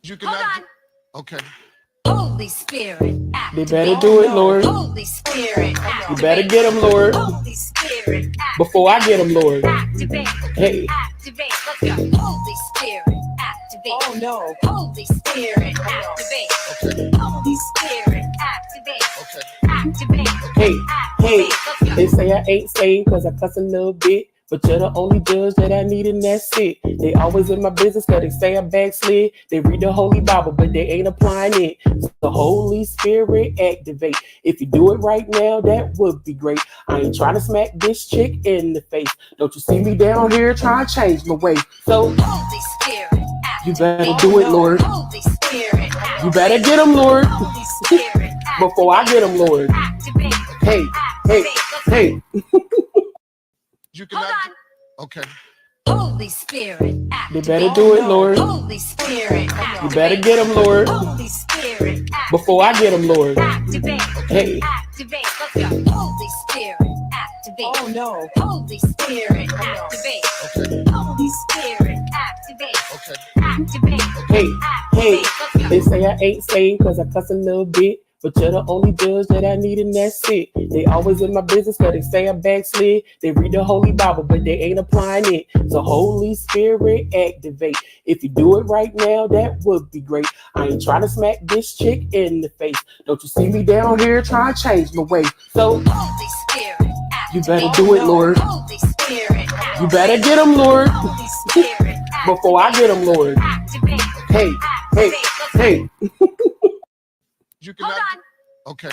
You cannot. Okay. Holy Spirit, They better do it, Lord. Holy Spirit, You better get them, Lord. Holy Spirit, Before I get them, Lord. activate, Hey, activate. Let's go. Holy Spirit, activate. Oh no. Holy Spirit, activate. Okay. Holy Spirit, activate. Okay. Activate. hey, hey. Activate. Let's go. They say I ain't saved cause I cuss a little bit. But you're the only judge that I need and that's it. They always in my business cause they say I backslid. They read the Holy Bible but they ain't applying it. So the Holy Spirit activate. If you do it right now, that would be great. I ain't trying to smack this chick in the face. Don't you see me down here trying to change my way. So Holy Spirit, you activate. better do it, Lord. Holy Spirit, You better get them, Lord. Holy Spirit, Before I get them, Lord. activate. Hey, hey, hey. You cannot. Okay. Holy Spirit, They activate. better do it, Lord. Holy Spirit, You activate. better get them, Lord. Holy Spirit, activate. Before I get them, Lord. Activate. Hey, Activate. Let's go. Holy Spirit, activate. Oh no. Holy Spirit, activate. Okay. Holy Spirit, activate. Okay. Activate. hey, hey. Activate. Let's go. They say I ain't saved cause I cuss a little bit. But you're the only judge that I need and that's it. They always in my business cause they say I backslid. They read the Holy Bible but they ain't applying it. So Holy Spirit activate. If you do it right now, that would be great. I ain't trying to smack this chick in the face. Don't you see me down here trying to change my way. So Holy Spirit, you activate. better do it, Lord. Holy Spirit, You better get them, Lord. Holy Spirit, Before I get them, Lord. activate. Hey, hey, hey. You cannot. Okay.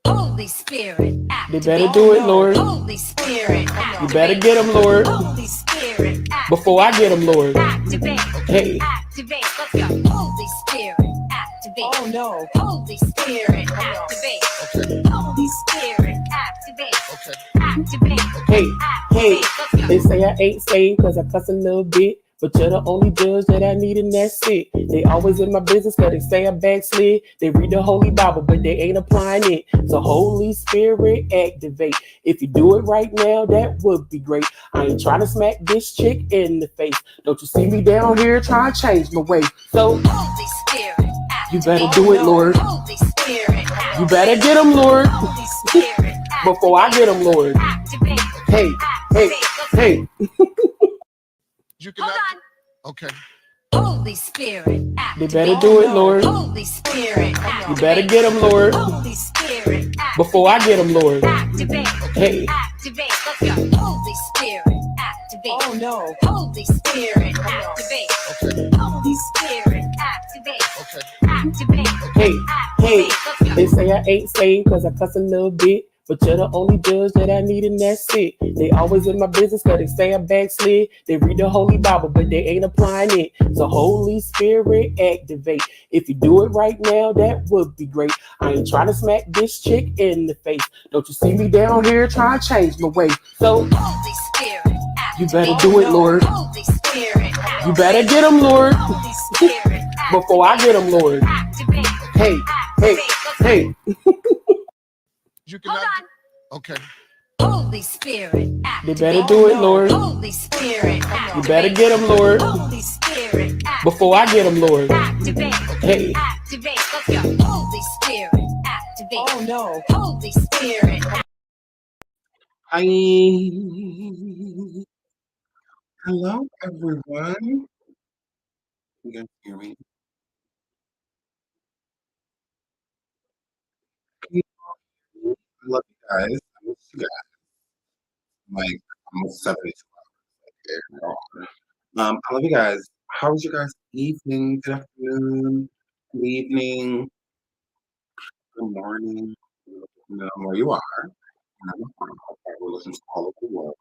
Holy Spirit, They activate. better do it, Lord. Holy Spirit, You better get them, Lord. Holy Spirit, Before I get them, Lord. activate. Hey, Activate. Let's go. Holy Spirit, activate. Oh no. Holy Spirit, activate. Okay. Holy Spirit, activate. Okay. Activate. hey, hey. Activate. Let's go. They say I ain't saved cause I cuss a little bit. But you're the only judge that I need and that's it. They always in my business cause they say I backslid. They read the Holy Bible but they ain't applying it. So Holy Spirit activate. If you do it right now, that would be great. I ain't trying to smack this chick in the face. Don't you see me down here trying to change my way. So Holy Spirit, you activate. better do it, Lord. Holy Spirit, You better get them, Lord. Holy Spirit, Before I get them, Lord. activate. Hey, hey, hey. You cannot. Okay. Holy Spirit, They activate. better do it, Lord. Holy Spirit, You better get them, Lord. Holy Spirit, Before I get them, Lord. activate. Hey, Activate. Let's go. Holy Spirit, activate. Oh no. Holy Spirit, activate. Okay. Holy Spirit, activate. Okay. Activate. hey, hey. Activate. Let's go. They say I ain't saved cause I cuss a little bit. But you're the only judge that I need and that's it. They always in my business cause they say I backslid. They read the Holy Bible but they ain't applying it. So Holy Spirit activate. If you do it right now, that would be great. I ain't trying to smack this chick in the face. Don't you see me down here trying to change my way. So Holy Spirit, you better do it, Lord. Holy Spirit, You better get them, Lord. Holy Spirit, Before I get them, Lord. activate. Hey, hey, hey. You cannot. Okay. Holy Spirit, They activate. better do it, Lord. Holy Spirit, You better get them, Lord. Holy Spirit, Before I get them, Lord. activate. Hey, Activate. Let's go. Holy Spirit, activate. Oh no. Holy Spirit, Hi. Hello, everyone. You guys hear me? Can you hear me? I love you guys. I miss you guys. Like almost 72 hours later. I love you guys. How was your guys' evening? Good afternoon. Good evening. Good morning. You know where you are. You know, we're listening to all over the world.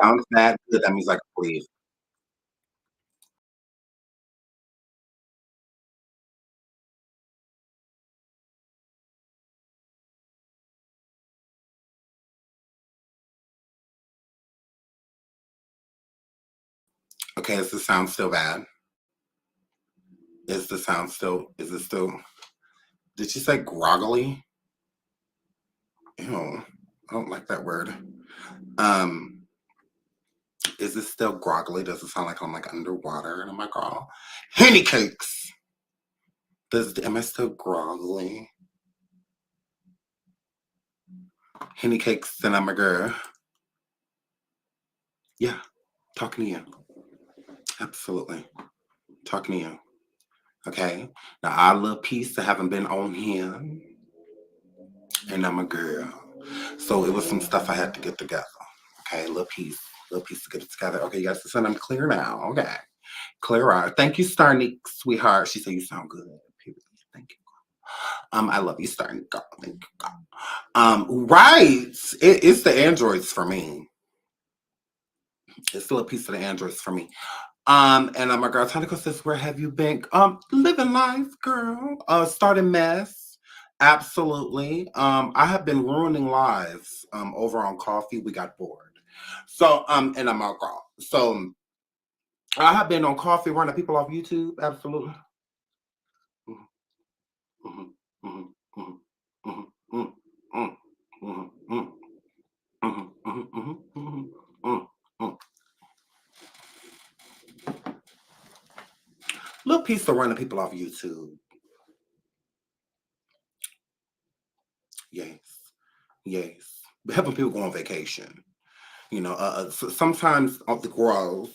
Sounds bad. Good. That means like please. Okay, is the sound still bad? Is the sound still, is it still, did she say groggily? Ew, I don't like that word. Um, Is it still groggly? Does it sound like I'm like underwater? And I'm like, oh, henny cakes. Am I still groggly? Henny cakes, and I'm a girl. Yeah, talking to you. Absolutely. Talking to you. Okay. Now I love peace that haven't been on here. And I'm a girl. So it was some stuff I had to get together. Okay, little piece to get it together. Okay, you guys, listen, I'm clear now. Okay, clear out. Thank you, Starnick, sweetheart. She said you sound good. Period. Thank you. I love you, Starnick. Thank you. Right. It's the androids for me. It's a little piece of the androids for me. And my girl Tanika says, where have you been? Living life, girl. Starting mess. Absolutely. I have been ruining lives over on coffee. We got bored. So, and I'm a girl. So I have been on coffee running people off YouTube. Absolutely. Mhm, mhm, mhm, mhm, mhm, mhm, mhm, mhm, mhm, mhm, mhm, mhm, mhm, mhm. Little piece of running people off YouTube. Yes. Yes. Helping people go on vacation. Sometimes of the girls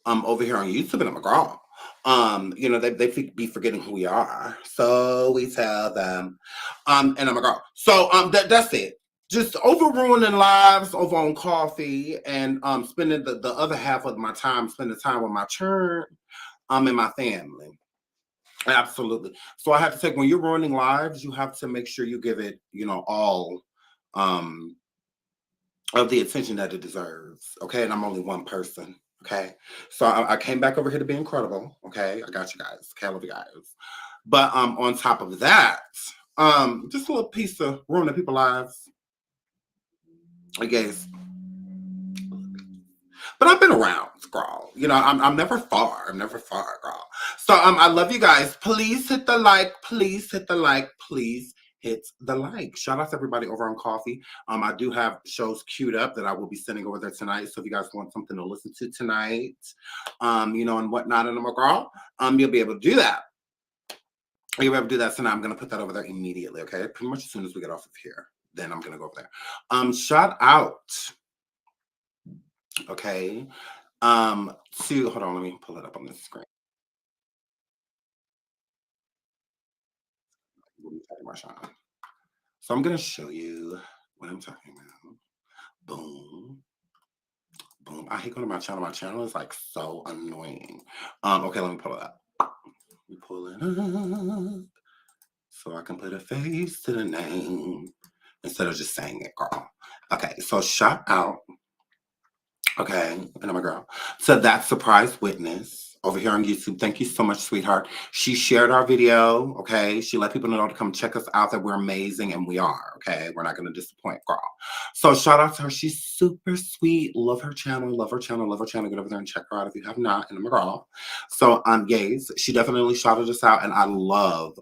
over here on YouTube and I'm a girl. They be forgetting who we are. So we tell them. And I'm a girl. So that's it. Just over ruining lives over on coffee and spending the other half of my time spending time with my churn and my family. Absolutely. So I have to take when you're ruining lives, you have to make sure you give it, all um of the attention that it deserves. Okay. And I'm only one person. Okay. So I came back over here to be incredible. Okay. I got you guys. Okay. I love you guys. But on top of that, just a little piece of ruining people's lives, I guess. But I've been around, girl. I'm never far. I'm never far, girl. So I love you guys. Please hit the like. Please hit the like. Please hit the like. Shout out to everybody over on Coffee. I do have shows queued up that I will be sending over there tonight. So if you guys want something to listen to tonight, and whatnot, and I'm a girl, you'll be able to do that. You'll be able to do that tonight. I'm gonna put that over there immediately. Okay, pretty much as soon as we get off of here, then I'm gonna go over there. Shout out. Okay. Hold on, let me pull it up on the screen. So I'm gonna show you what I'm talking about. Boom. Boom. I hate going to my channel. My channel is like so annoying. Okay, let me pull it up. Let me pull it up so I can put a face to the name instead of just saying it, girl. Okay, so shout out. Okay, and I'm a girl. So that surprise witness over here on YouTube. Thank you so much, sweetheart. She shared our video. Okay, she let people know to come check us out. That we're amazing, and we are. Okay, we're not going to disappoint, girl. So shout out to her. She's super sweet. Love her channel. Love her channel. Love her channel. Get over there and check her out if you have not. And I'm a girl. So yes, she definitely shouted us out, and I love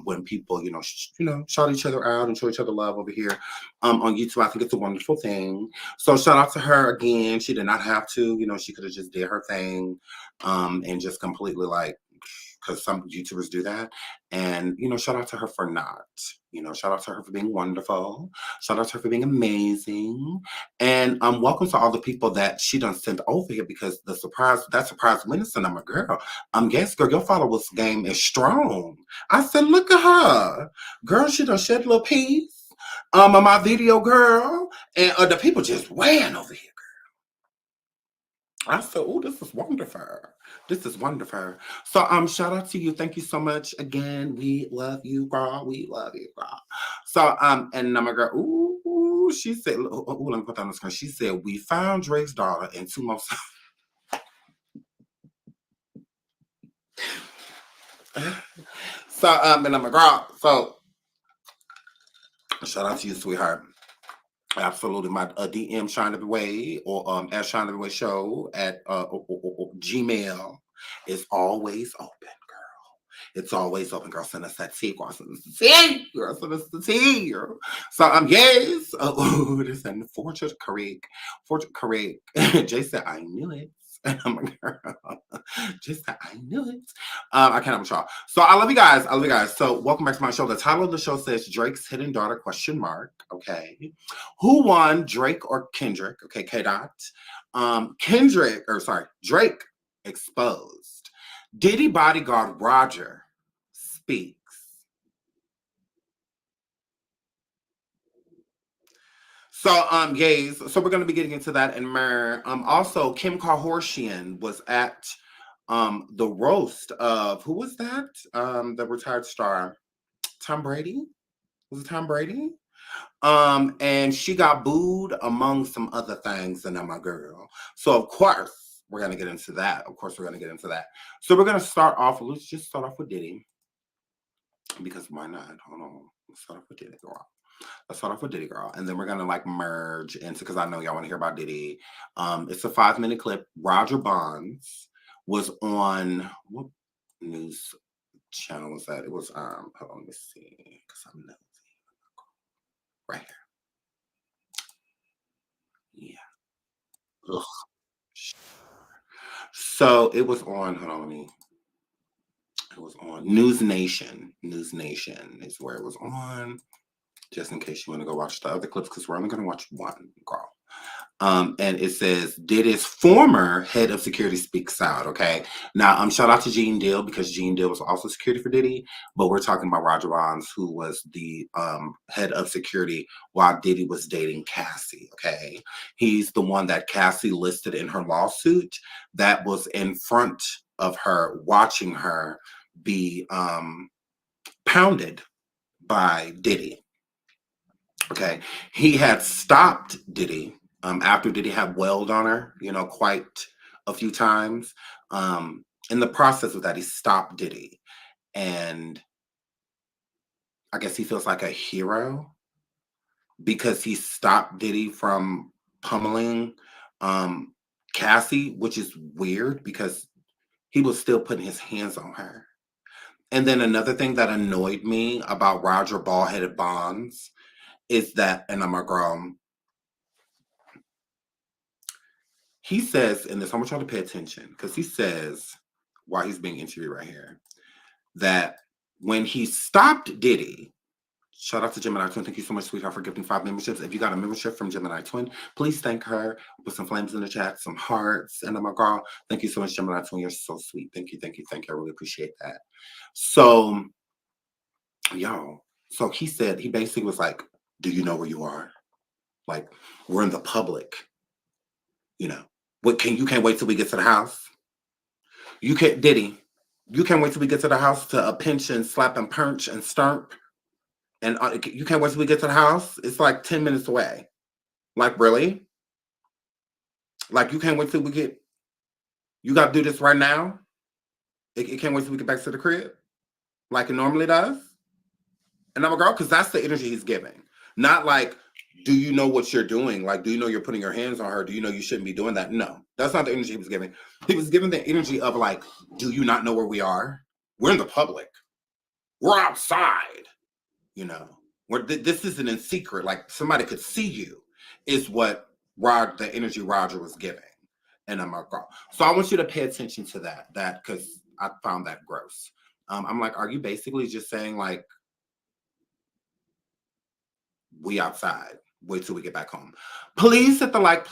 when people shout each other out and show each other love over here on YouTube. I think it's a wonderful thing. So shout out to her again. She did not have to, she could have just did her thing, and just completely because some YouTubers do that. And, shout out to her for not, shout out to her for being wonderful. Shout out to her for being amazing. And welcome to all the people that she done sent over here because that surprise witness, and I'm a girl. Yes, girl, your followers game is strong. I said, look at her. Girl, she done shed a little piece. On my video, girl, and the people just ran over here, girl. I said, "Oh, this is wonderful. This is wonderful." So, shout out to you. Thank you so much again. We love you, girl. We love you, girl. So, and my girl, ooh, she said, "Ooh, let me put that on the screen." She said, "We found Drake's daughter and 2 months." So, and I'm a girl. So, shout out to you, sweetheart. Absolutely. My DM Shine Every Way or at Shine Every Way Show at Gmail is always open, girl. It's always open. Girl, send us that tea. Girl, send us the tea. Girl, send us the tea. So, yes. Oh, this and fortune correct. Fortune correct. Jay said, I knew it. And I'm like, girl, just that I knew it. I can't with y'all. So I love you guys. I love you guys. So welcome back to my show. The title of the show says Drake's Hidden Daughter ? Okay. Who won, Drake or Kendrick? Okay, K Dot. Drake exposed. Diddy bodyguard Roger speaks. So, yes, so we're going to be getting into that and more. Also, Kim Kardashian was at the roast of, who was that? The retired star, Tom Brady? Was it Tom Brady? And she got booed among some other things, and I'm my girl. So, of course, we're going to get into that. So, we're going to start off, let's just start off with Diddy. Because why not? Hold on. Let's start off with Diddy, girl. And then we're gonna like merge into, because I know y'all want to hear about Diddy. It's a 5-minute clip. Roger Bonds was on, what news channel was that? It was hold on, let me see, because I'm nosy. Right here. Yeah. Ugh. So it was on, hold on, it was on News Nation. News Nation is where it was on. Just in case you want to go watch the other clips, because we're only going to watch one, girl. And it says, Diddy's former head of security speaks out, okay? Now, shout out to Gene Deal, because Gene Deal was also security for Diddy, but we're talking about Roger Bonds, who was the head of security while Diddy was dating Cassie, okay? He's the one that Cassie listed in her lawsuit that was in front of her, watching her be pounded by Diddy. Okay, he had stopped Diddy after Diddy had wailed on her, quite a few times. In the process of that, he stopped Diddy. And I guess he feels like a hero because he stopped Diddy from pummeling Cassie, which is weird because he was still putting his hands on her. And then another thing that annoyed me about Roger Bald-Headed Bonds is that, and I'm a girl, he says in this, I want y'all to pay attention, because he says, while he's being interviewed right here, that when he stopped Diddy, shout out to Gemini Twin, thank you so much, sweetheart, for gifting 5 memberships. If you got a membership from Gemini Twin, please thank her. Put some flames in the chat, some hearts, and I'm a girl. Thank you so much, Gemini Twin, you're so sweet. Thank you. I really appreciate that. So, y'all, so he said, he basically was like, do you know where you are? Like, we're in the public. What you can't wait till we get to the house? Diddy, you can't wait till we get to the house to pinch and slap and punch and stomp. And you can't wait till we get to the house? It's like 10 minutes away. Like, really? Like, you can't wait till you got to do this right now? It can't wait till we get back to the crib? Like it normally does? And I'm a girl, because that's the energy he's giving. Not like, do you know what you're doing? Like, do you know you're putting your hands on her? Do you know you shouldn't be doing that? No, that's not the energy he was giving. He was giving the energy of like, do you not know where we are? We're in the public. We're outside. This isn't in secret. Like, somebody could see you, is what the energy Roger was giving. And I'm like, girl. So I want you to pay attention to that because I found that gross. I'm like, are you basically just saying like, we outside, wait till we get back home? Please hit the like,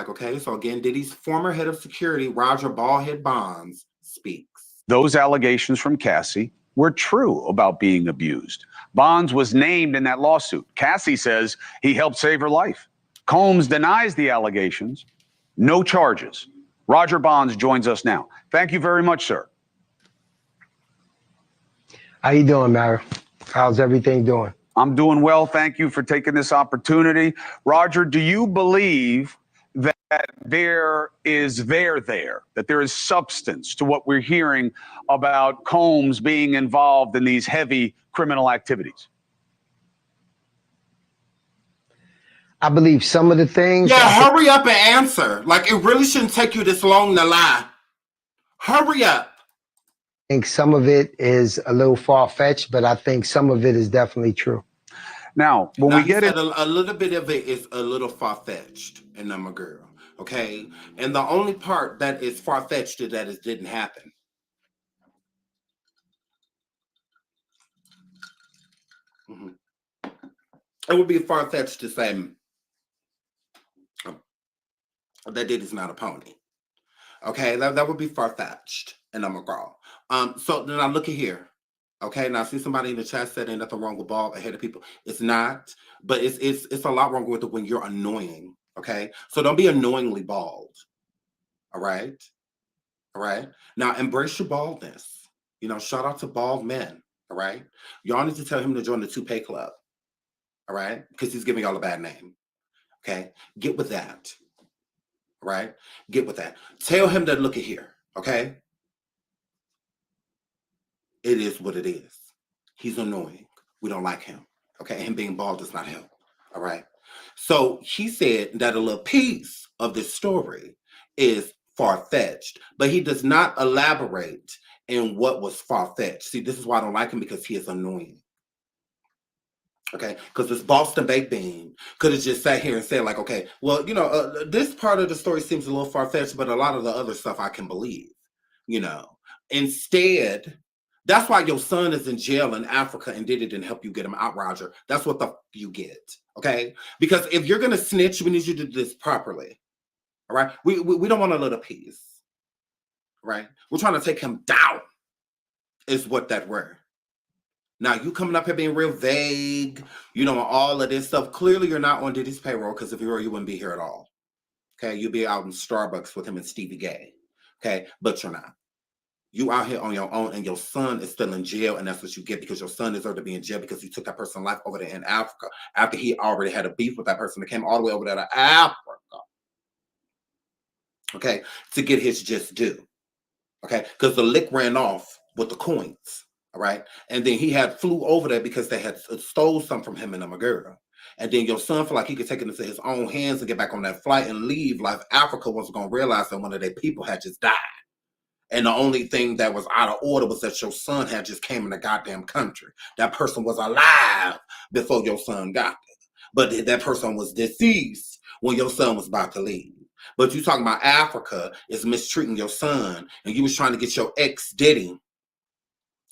okay? So again, Diddy's former head of security, Roger Bald-Head Bonds, speaks. Those allegations from Cassie were true about being abused. Bonds was named in that lawsuit. Cassie says he helped save her life. Combs denies the allegations. No charges. Roger Bonds joins us now. Thank you very much, sir. How you doing, Mara? How's everything doing? I'm doing well. Thank you for taking this opportunity. Roger, do you believe that there is substance to what we're hearing about Combs being involved in these heavy criminal activities? I believe some of the things. Yeah, hurry up and answer. Like, it really shouldn't take you this long to lie. Hurry up. I think some of it is a little far-fetched, but I think some of it is definitely true. Now, when Now, we he get said it, a little bit of it is a little far-fetched, and I'm a girl, okay? And the only part that is far-fetched is that it didn't happen. Mhm. It would be far-fetched to say that Diddy's not a pony. Okay, that would be far-fetched, and I'm a girl. So then I look at here. Okay, now I see somebody in the chat said ain't nothing wrong with bald ahead of people. It's not, but it's a lot wrong with it when you're annoying. Okay, so don't be annoyingly bald. All right, all right. Now embrace your baldness. You know, shout out to bald men. All right, y'all need to tell him to join the Toupee Club. All right, because he's giving y'all a bad name. Okay, get with that. All right, get with that. Tell him that look at here. Okay, it is what it is. He's annoying. We don't like him. Okay, him being bald does not help. All right. So he said that a little piece of this story is far-fetched, but he does not elaborate in what was far-fetched. See, this is why I don't like him, because he is annoying. Okay, because this Boston baked bean could have just sat here and said, like, okay, well, you know, this part of the story seems a little far-fetched, but a lot of the other stuff I can believe, you know. Instead, that's why your son is in jail in Africa and Diddy didn't help you get him out, Roger. That's what the you get, okay? Because if you're going to snitch, we need you to do this properly, all right? We don't want a little piece, right? We're trying to take him down is what that were. Now, you coming up here being real vague, you know, all of this stuff. Clearly, you're not on Diddy's payroll, because if you were, you wouldn't be here at all. Okay, you'd be out in Starbucks with him and Stevie Gay. Okay, but you're not. You out here on your own, and your son is still in jail, and that's what you get, because your son deserved to be in jail because he took that person's life over there in Africa after he already had a beef with that person that came all the way over there to Africa. Okay, to get his just due. Okay, because the lick ran off with the coins. All right. And then he had flew over there because they had stole some from him and Amagura. And then your son felt like he could take it into his own hands and get back on that flight and leave. Like Africa was going to realize that one of their people had just died. And the only thing that was out of order was that your son had just came in the goddamn country. That person was alive before your son got there. But that person was deceased when your son was about to leave. But you talking about Africa is mistreating your son, and you was trying to get your ex Diddy,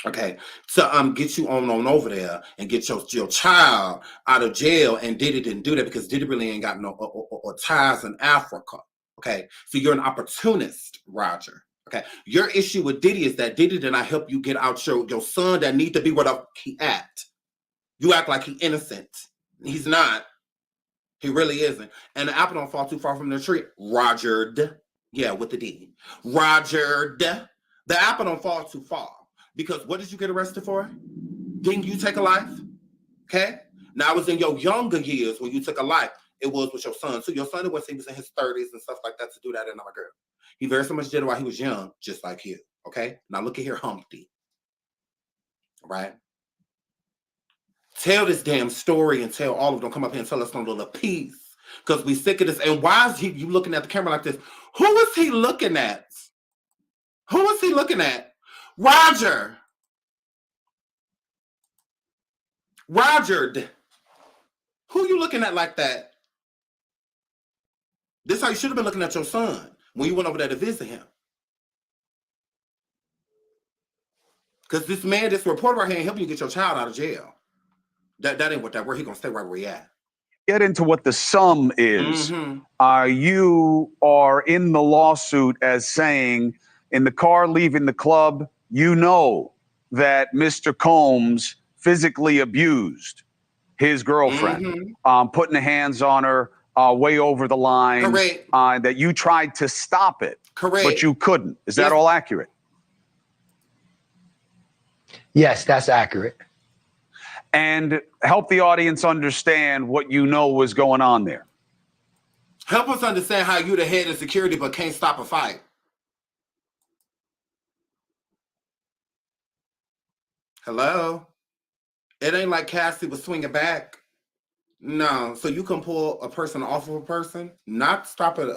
okay, to get you on over there and get your child out of jail, and Diddy didn't do that because Diddy really ain't got no or ties in Africa. Okay, so you're an opportunist, Roger. Okay, your issue with Diddy is that Diddy did not help you get out your son that need to be where the he at. You act like he innocent. He's not. He really isn't. And the apple don't fall too far from the tree. Rogered. Yeah, with the D. Rogered. The apple don't fall too far. Because what did you get arrested for? Didn't you take a life? Okay? Now, it was in your younger years when you took a life. It was with your son. So your son, was in his 30s and stuff like that to do that, and I'm a girl. He very so much did it while he was young, just like you. Okay? Now look at here, Humpty. Right? Tell this damn story and tell all of them. Come up here and tell us some little piece. Because we sick of this. And why is you looking at the camera like this? Who is he looking at? Who is he looking at? Roger. Rogered. Who you looking at like that? This is how you should have been looking at your son when you went over there to visit him. Because this man, this reporter right here ain't helping you get your child out of jail. That ain't what that where he gonna stay right where he at. get into what the sum is. Mm-hmm. You are in the lawsuit as saying in the car leaving the club, you know that Mr. Combs physically abused his girlfriend, putting the hands on her way over the line. Correct. That you tried to stop it, Correct. but you couldn't. Is that all accurate? Yes, that's accurate. And help the audience understand what you know was going on there. Help us understand how you the head of security but can't stop a fight. Hello? It ain't like Cassie was swinging back. No, so you can pull a person off of a person, not stop an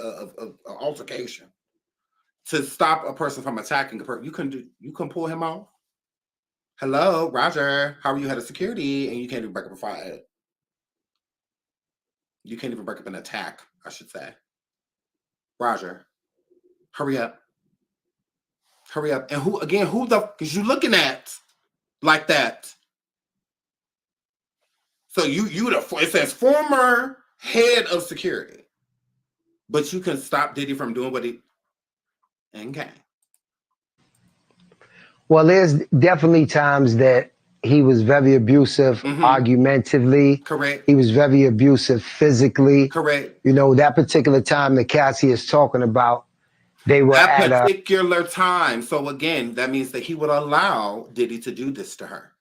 altercation. to stop a person from attacking a person. You can pull him off. Hello, Roger. How are you, head of security? And you can't even break up a fight. You can't even break up an attack, I should say. Roger, hurry up. Hurry up. And who the fuck is you looking at like that? So it says former head of security. But you can stop Diddy from doing what he okay. Well, there's definitely times that he was very abusive, argumentatively. Correct. He was very abusive physically. Correct. You know, that particular time that Cassie is talking about, they were that at particular time. So again, that means that he would allow Diddy to do this to her.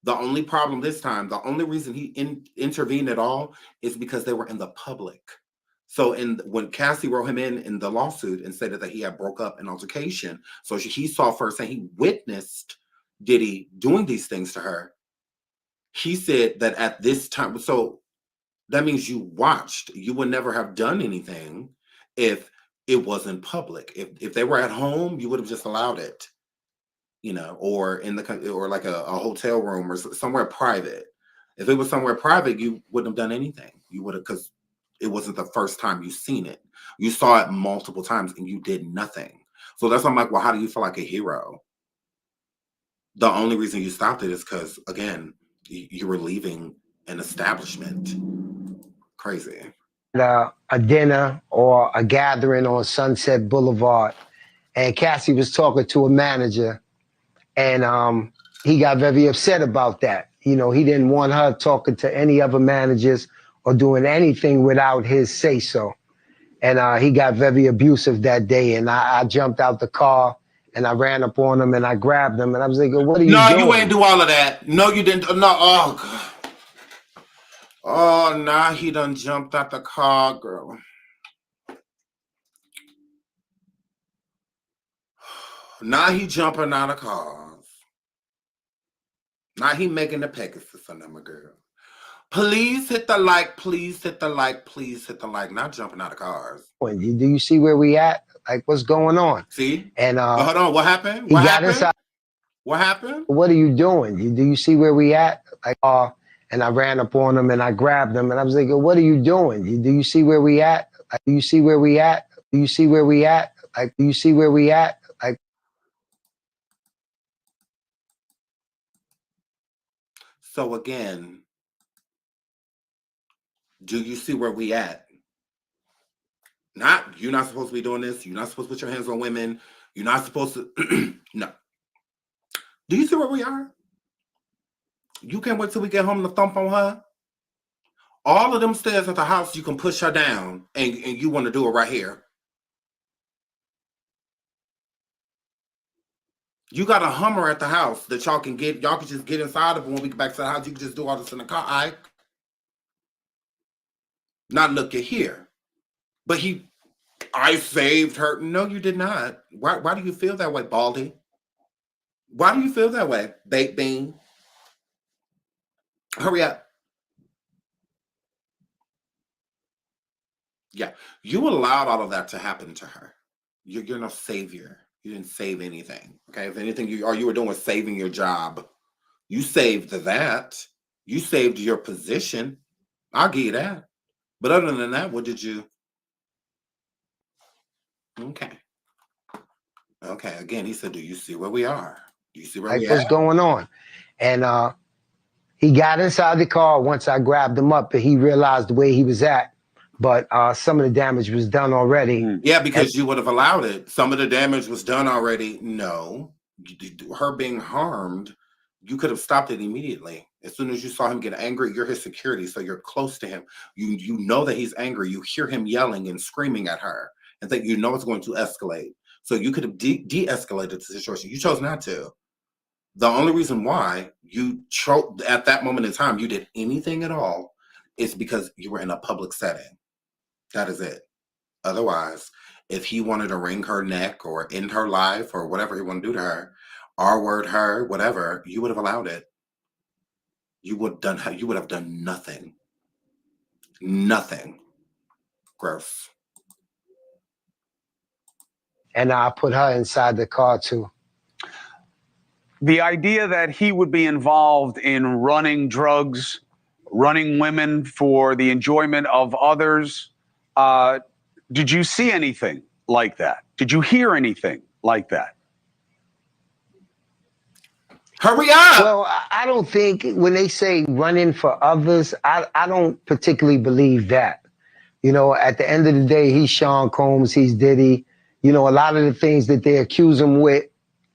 The only problem this time, the only reason he intervened at all is because they were in the public. So when Cassie wrote him in the lawsuit and said that he had broke up an altercation, so he saw first and he witnessed Diddy doing these things to her. He said that at this time, so that means you watched. You would never have done anything if it wasn't public. If they were at home, you would have just allowed it, you know, or or like a hotel room or somewhere private. If it was somewhere private, you wouldn't have done anything. You would have, because it wasn't the first time you seen it. You saw it multiple times and you did nothing. So that's why I'm like, well, how do you feel like a hero? The only reason you stopped it is because, again, you were leaving an establishment. Crazy. a dinner or a gathering on Sunset Boulevard, and Cassie was talking to a manager, and he got very upset about that. You know, he didn't want her talking to any other managers or doing anything without his say-so. And he got very abusive that day, and I jumped out the car and I ran up on him and I grabbed him and I was like, what are you doing? No, you ain't do all of that. No, you didn't. No, oh, God. Oh, now he done jumped out the car, girl. Now he jumping out of cars. Now he making the Pegasus on them, girl. Please hit the like, please hit the like, please hit the like. Not jumping out of cars. Do you see where we at? Like, what's going on? See? And hold on, what happened? What happened? What happened? What are you doing? Do you see where we at? Like, and I ran up on him and I grabbed him and I was like, what are you doing? Do you see where we at? Like, do you see where we at? Do you see where we at? Like, do you see where we at? Like, so again, do you see where we at? You're not supposed to be doing this. You're not supposed to put your hands on women. You're not supposed to. No. Do you see where we are? You can't wait till we get home to thump on her. All of them stairs at the house, you can push her down, and you want to do it right here. You got a Hummer at the house that y'all can just get inside of, and when we get back to the house, you can just do all this in the car. All right? Not look at here. But I saved her. No, you did not. Why do you feel that way, Baldy? Why do you feel that way, baked bean? Hurry up. Yeah, you allowed all of that to happen to her. You're no savior. You didn't save anything. Okay, if anything, you were doing was saving your job. You saved that. You saved your position. I'll give you that. But other than that, what did you? Okay. Okay. Again, he said, "Do you see where we are? Do you see where we are? What's going on?" And he got inside the car once I grabbed him up, and he realized the way he was at. But some of the damage was done already. Yeah, because you would have allowed it. Some of the damage was done already. No, her being harmed, you could have stopped it immediately. As soon as you saw him get angry, you're his security, so you're close to him. You know that he's angry. You hear him yelling and screaming at her, and think you know it's going to escalate. So you could have de-escalated the situation. You chose not to. The only reason why you at that moment in time you did anything at all is because you were in a public setting. That is it. Otherwise, if he wanted to wring her neck or end her life or whatever he wanted to do to her, R-word her, whatever, you would have allowed it. You would have done nothing. Nothing. Gross. and I put her inside the car too. The idea that he would be involved in running drugs, running women for the enjoyment of others, did you see anything like that? Did you hear anything like that? Hurry up! Well, I don't think when they say running for others, I don't particularly believe that. You know, at the end of the day, he's Sean Combs, he's Diddy. You know, a lot of the things that they accuse him with,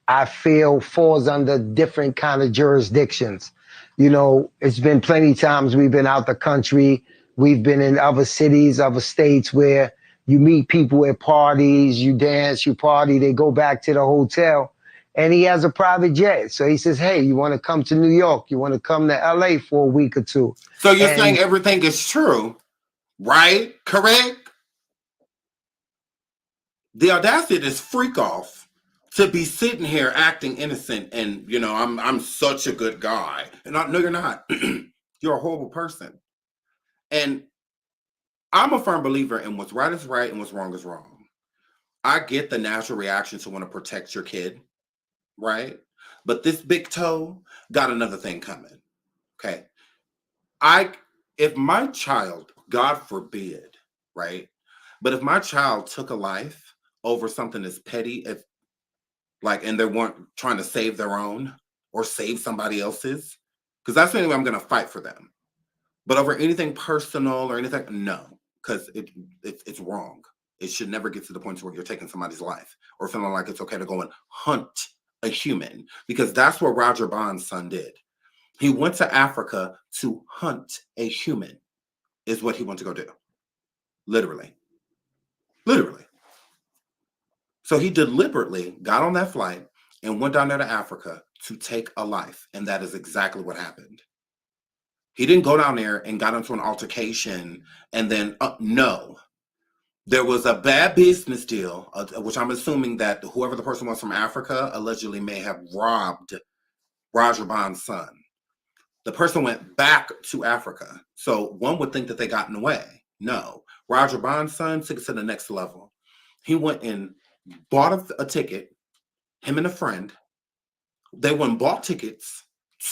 I feel falls under different kind of jurisdictions. You know, it's been plenty times we've been out the country. We've been in other cities, other states where you meet people at parties, you dance, you party, they go back to the hotel and he has a private jet. So he says, hey, you want to come to New York? You want to come to LA for a week or two? So you're And saying everything is true, right? Correct? The audacity of this freak off to be sitting here acting innocent and, you know, I'm such a good guy. And no, you're not. You're a horrible person. And I'm a firm believer in what's right is right and what's wrong is wrong. I get the natural reaction to want to protect your kid, right? But this big toe got another thing coming, okay? If my child, God forbid, right? But if my child took a life over something as petty as and they weren't trying to save their own or save somebody else's, because that's the only way I'm going to fight for them. But over anything personal or anything, no, because it's wrong. It should never get to the point where you're taking somebody's life or feeling like it's okay to go and hunt a human, because that's what Roger Bond's son did. He went to Africa to hunt a human, is what he went to go do. Literally. Literally. So he deliberately got on that flight and went down there to Africa to take a life. And that is exactly what happened. He didn't go down there and got into an altercation and then, no. There was a bad business deal, which I'm assuming that whoever the person was from Africa allegedly may have robbed Roger Bond's son. The person went back to Africa. So one would think that they got in the way. No. Roger Bond's son took it to the next level. He went and bought a ticket, him and a friend. They went and bought tickets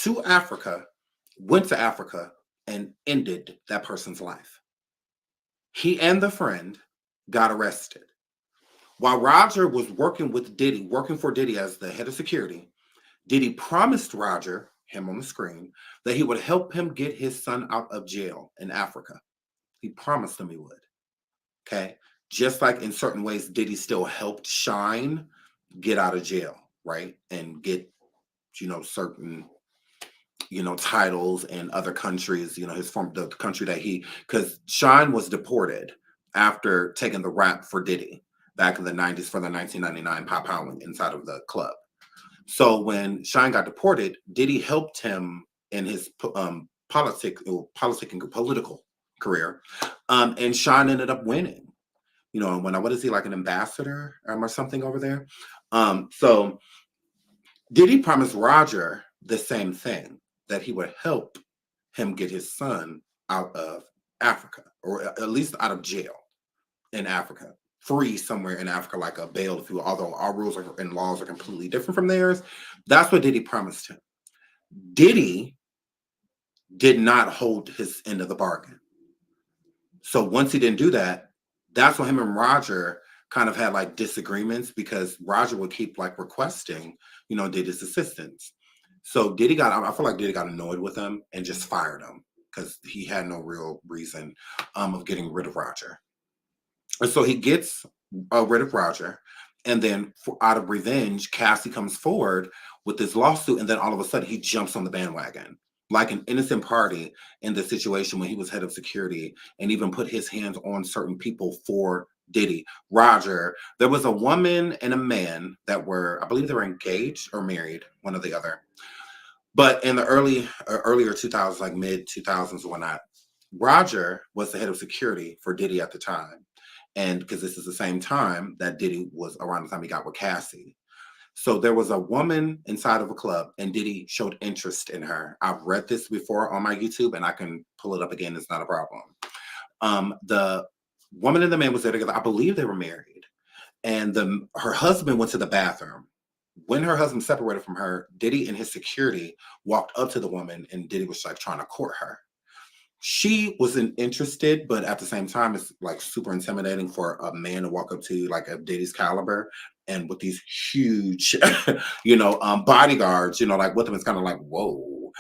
to Africa, went to Africa, and ended that person's life. He and the friend got arrested. While Roger was working for Diddy as the head of security, Diddy promised Roger, him on the screen, that he would help him get his son out of jail in Africa. He promised him he would. Okay? Just like in certain ways, Diddy still helped Shine get out of jail, right? And get, certain, titles in other countries, the country that because Shine was deported after taking the rap for Diddy back in the 90s for the 1999 pop howling inside of the club. So when Shine got deported, Diddy helped him in his political career, and Shine ended up winning. What is he, like an ambassador or something over there? So Diddy promised Roger the same thing, that he would help him get his son out of Africa, or at least out of jail in Africa, free somewhere in Africa, like a bail, although our rules and laws are completely different from theirs. That's what Diddy promised him. Diddy did not hold his end of the bargain. So once he didn't do that, that's when him and Roger kind of had like disagreements, because Roger would keep like requesting, Diddy's assistance. So I feel like Diddy got annoyed with him and just fired him, because he had no real reason of getting rid of Roger. And so he gets rid of Roger, and then out of revenge, Cassie comes forward with this lawsuit, and then all of a sudden he jumps on the bandwagon like an innocent party in the situation when he was head of security, and even put his hands on certain people for Diddy. Roger, there was a woman and a man that I believe they were engaged or married, one or the other. But in the earlier 2000s, like mid 2000s or whatnot, Roger was the head of security for Diddy at the time. And because this is the same time that Diddy was around the time he got with Cassie. So there was a woman inside of a club, and Diddy showed interest in her. I've read this before on my YouTube, and I can pull it up again. It's not a problem. The woman and the man was there together. I believe they were married. and her husband went to the bathroom. When her husband separated from her, Diddy and his security walked up to the woman, and Diddy was like trying to court her. She wasn't interested, but at the same time, it's like super intimidating for a man to walk up to you like of Diddy's caliber and with these huge, bodyguards, like with him. It's kind of like, whoa.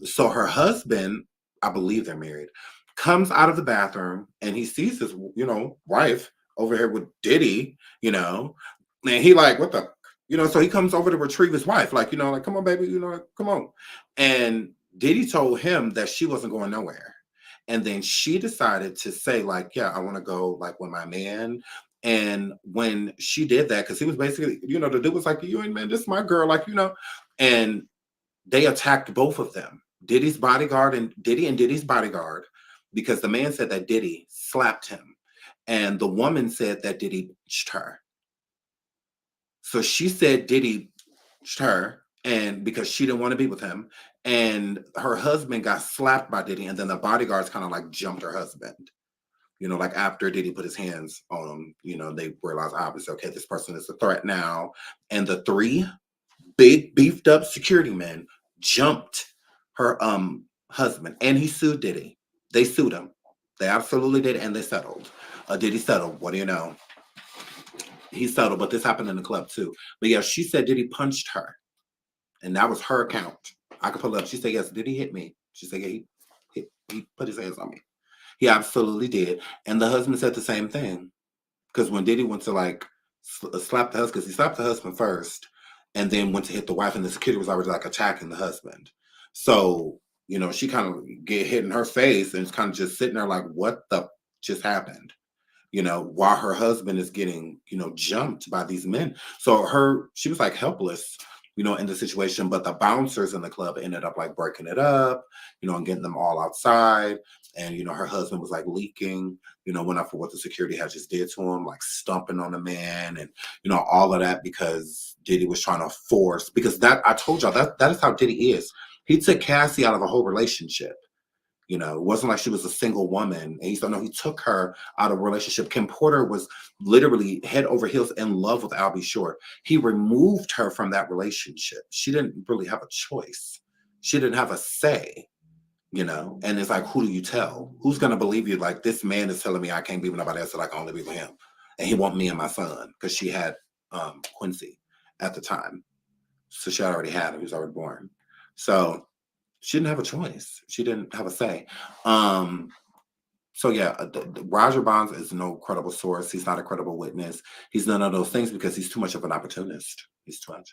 So her husband, I believe they're married, comes out of the bathroom and he sees his, wife over here with Diddy, and he like, what the, so he comes over to retrieve his wife, like, come on, baby, come on. And Diddy told him that she wasn't going nowhere. And then she decided to say, like, yeah, I want to go like with my man. And when she did that, because he was basically, the dude was like, you ain't man, this is my girl, like, and they attacked both of them, Diddy's bodyguard and Diddy's bodyguard, because the man said that Diddy slapped him. And the woman said that Diddy punched her. So she said Diddy punched her, and because she didn't want to be with him. And her husband got slapped by Diddy, and then the bodyguards kind of like jumped her husband. Like after Diddy put his hands on him, they realized obviously, okay, this person is a threat now. And the 3 big beefed up security men jumped her husband, and he sued Diddy. They sued him. They absolutely did, and they settled. Diddy settled. What do you know? He settled, but this happened in the club too. But yeah, she said Diddy punched her, and that was her account. I could pull it up. She said, yes, did he hit me? She said, yeah, he put his hands on me. He absolutely did. And the husband said the same thing. Because when Diddy went to like slap the husband, because he slapped the husband first and then went to hit the wife, and the security was already like attacking the husband. So, she kind of get hit in her face and it's kind of just sitting there like, what the just happened? While her husband is getting, jumped by these men. So she was like helpless, in the situation, but the bouncers in the club ended up like breaking it up, and getting them all outside. And, her husband was like leaking, went up for what the security had just did to him, like stomping on the man and, all of that because Diddy was trying to force, because that, I told y'all that is how Diddy is. He took Cassie out of a whole relationship. It wasn't like she was a single woman. And he took her out of a relationship. Kim Porter was literally head over heels in love with Albie Shore. He removed her from that relationship. She didn't really have a choice. She didn't have a say, and it's like, who do you tell? Who's going to believe you? Like, this man is telling me I can't be with nobody else, that I can only be with him. And he want me and my son, because she had Quincy at the time. So she already had him. He was already born. So she didn't have a choice. She didn't have a say. So yeah, Roger Bonds is no credible source. He's not a credible witness. He's none of those things because he's too much of an opportunist. He's too much.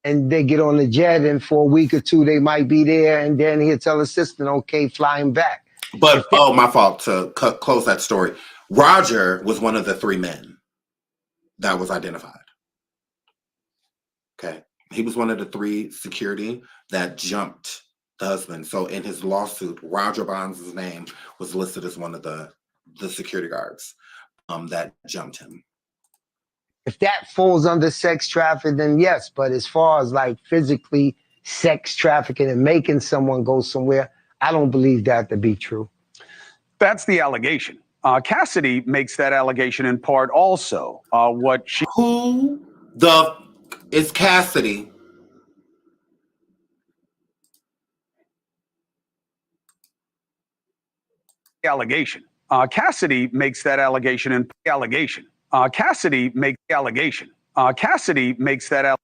And they get on the jet, and for a week or 2, they might be there, and then he'll tell assistant, okay, flying back. But, my fault to close that story. Roger was one of the 3 men that was identified. Okay. He was one of the 3 security that jumped the husband. So in his lawsuit, Roger Bonds' name was listed as one of the security guards that jumped him. If that falls under sex trafficking, then yes. But as far as like physically sex trafficking and making someone go somewhere, I don't believe that to be true. That's the allegation. Cassidy makes that allegation in part also. Who the is Cassidy? Allegation. Cassidy makes that allegation in allegation. Cassidy makes the allegation. Cassidy makes that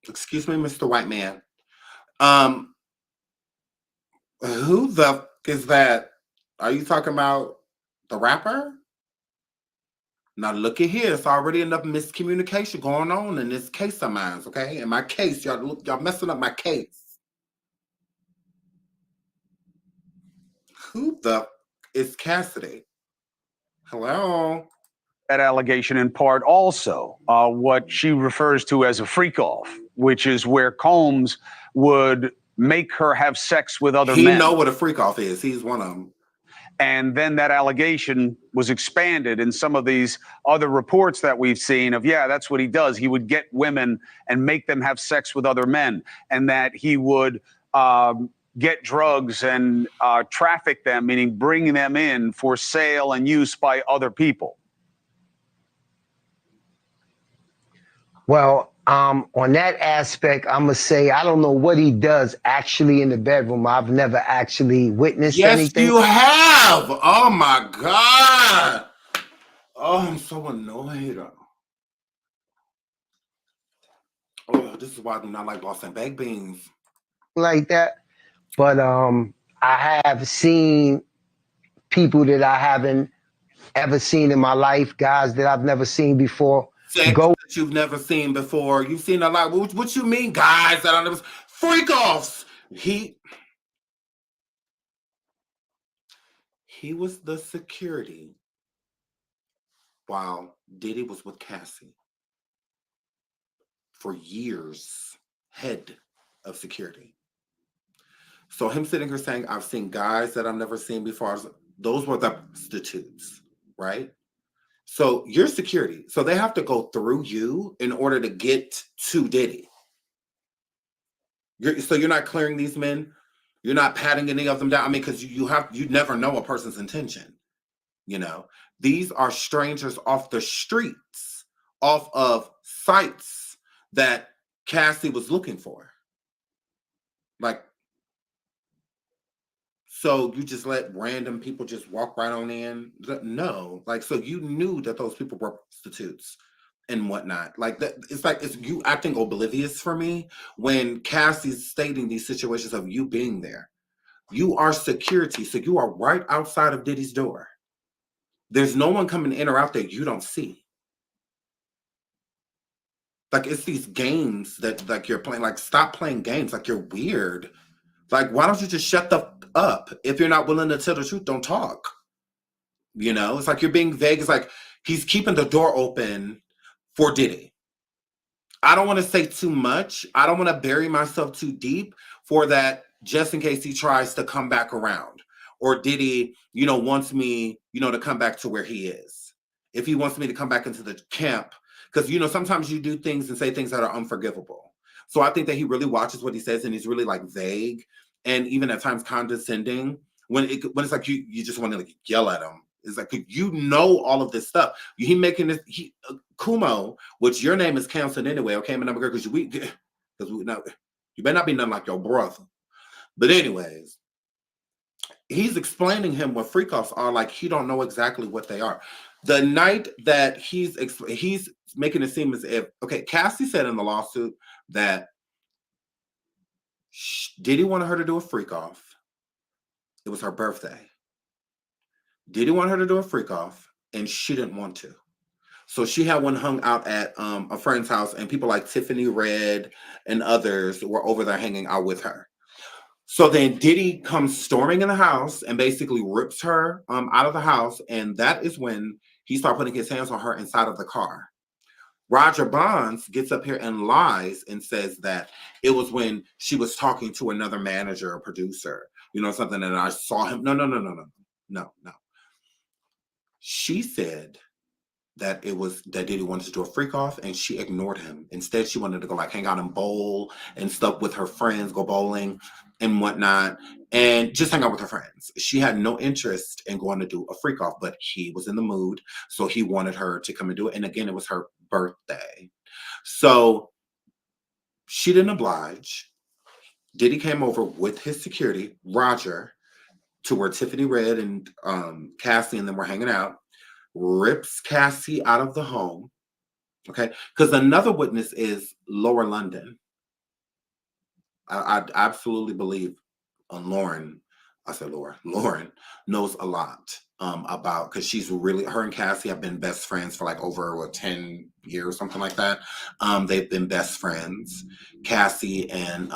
Excuse me, Mr. White Man. Who the is that? Are you talking about the rapper? Now look at here. It's already enough miscommunication going on in this case of mine, okay? In my case, y'all messing up my case. Who the is Cassidy? Hello? That allegation in part also what she refers to as a freak off, which is where Combs would make her have sex with other men. He know what a freak off is. He's one of them. And then that allegation was expanded in some of these other reports that we've seen of, yeah, that's what he does. He would get women and make them have sex with other men, and that he would get drugs and traffic them, meaning bringing them in for sale and use by other people? Well, on that aspect, I'm gonna say I don't know what he does actually in the bedroom. I've never actually witnessed Yes, anything. you have. Oh my God. Oh, I'm so annoyed. Oh, this is why I do not like Boston baked beans. Like that. But I have seen people that I haven't ever seen in my life, guys that I've never seen before. Sex Go that you've never seen before. You've seen a lot. What you mean, guys that I never freak offs? He was the security while Diddy was with Cassie for years, head of security. So him sitting here saying, I've seen guys that I've never seen before, those were the prostitutes, right? So you're security. So they have to go through you in order to get to Diddy. So you're not clearing these men. You're not patting any of them down. I mean, because you never know a person's intention. You know, these are strangers off the streets, off of sites that Cassie was looking for. Like, so you just let random people just walk right on in? No, like, so you knew that those people were prostitutes and whatnot. Like that, it's you acting oblivious for me when Cassie's stating these situations of you being there. You are security, so you are right outside of Diddy's door. There's no one coming in or out there you don't see. Like, it's these games that like you're playing. Like, stop playing games. Like, you're weird. Like, why don't you just shut the up? If you're not willing to tell the truth, don't talk. You know, it's like you're being vague. It's like he's keeping the door open for Diddy. I don't want to say too much. I don't want to bury myself too deep for that, just in case he tries to come back around. Or Diddy, you know, wants me, you know, to come back to where he is. If he wants me to come back into the camp, because, you know, sometimes you do things and say things that are unforgivable. So I think that he really watches what he says, and he's really like vague and even at times condescending when it's like you just want to like yell at him. It's like, you know, all of this stuff. He making this, Kumo, which your name is canceled anyway, okay, my number girl, because you better not be nothing like your brother. But anyways, he's explaining him what freak offs are. Like, he don't know exactly what they are. The night that he's making it seem as if, okay, Cassie said in the lawsuit that Diddy wanted her to do a freak off. It was her birthday. Diddy wanted her to do a freak off, and she didn't want to. So she had one hung out at a friend's house, and people like Tiffany Red and others were over there hanging out with her. So then Diddy comes storming in the house and basically rips her out of the house, and that is when he started putting his hands on her inside of the car. Roger Bonds gets up here and lies and says that it was when she was talking to another manager or producer, you know, something that I saw him. No. She said that it was that Diddy wanted to do a freak off, and she ignored him. Instead, she wanted to go like hang out and bowl and stuff with her friends, go bowling and whatnot, and just hang out with her friends. She had no interest in going to do a freak off, but he was in the mood, so he wanted her to come and do it. And again, it was her birthday, so she didn't oblige. Diddy came over with his security, Roger, to where Tiffany Red and Cassie and them were hanging out, rips Cassie out of the home, okay? Because another witness is Laura London. I absolutely believe Lauren knows a lot about, because she's really, her and Cassie have been best friends for like over 10 years, something like that. They've been best friends, Cassie and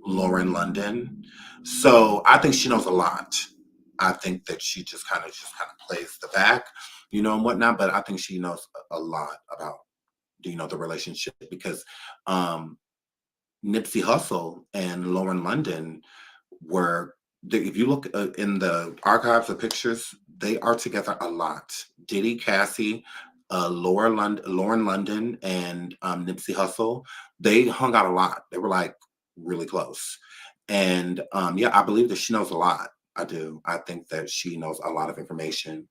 Lauren London. So I think she knows a lot. I think that she just kind of plays the back, you know, and whatnot. But I think she knows a lot about, you know, the relationship, because Nipsey Hussle and Lauren London were, if you look in the archives of pictures, they are together a lot. Diddy, Cassie, Lauren London, and Nipsey Hussle, they hung out a lot. They were like really close. And yeah, I believe that she knows a lot. I do. I think that she knows a lot of information.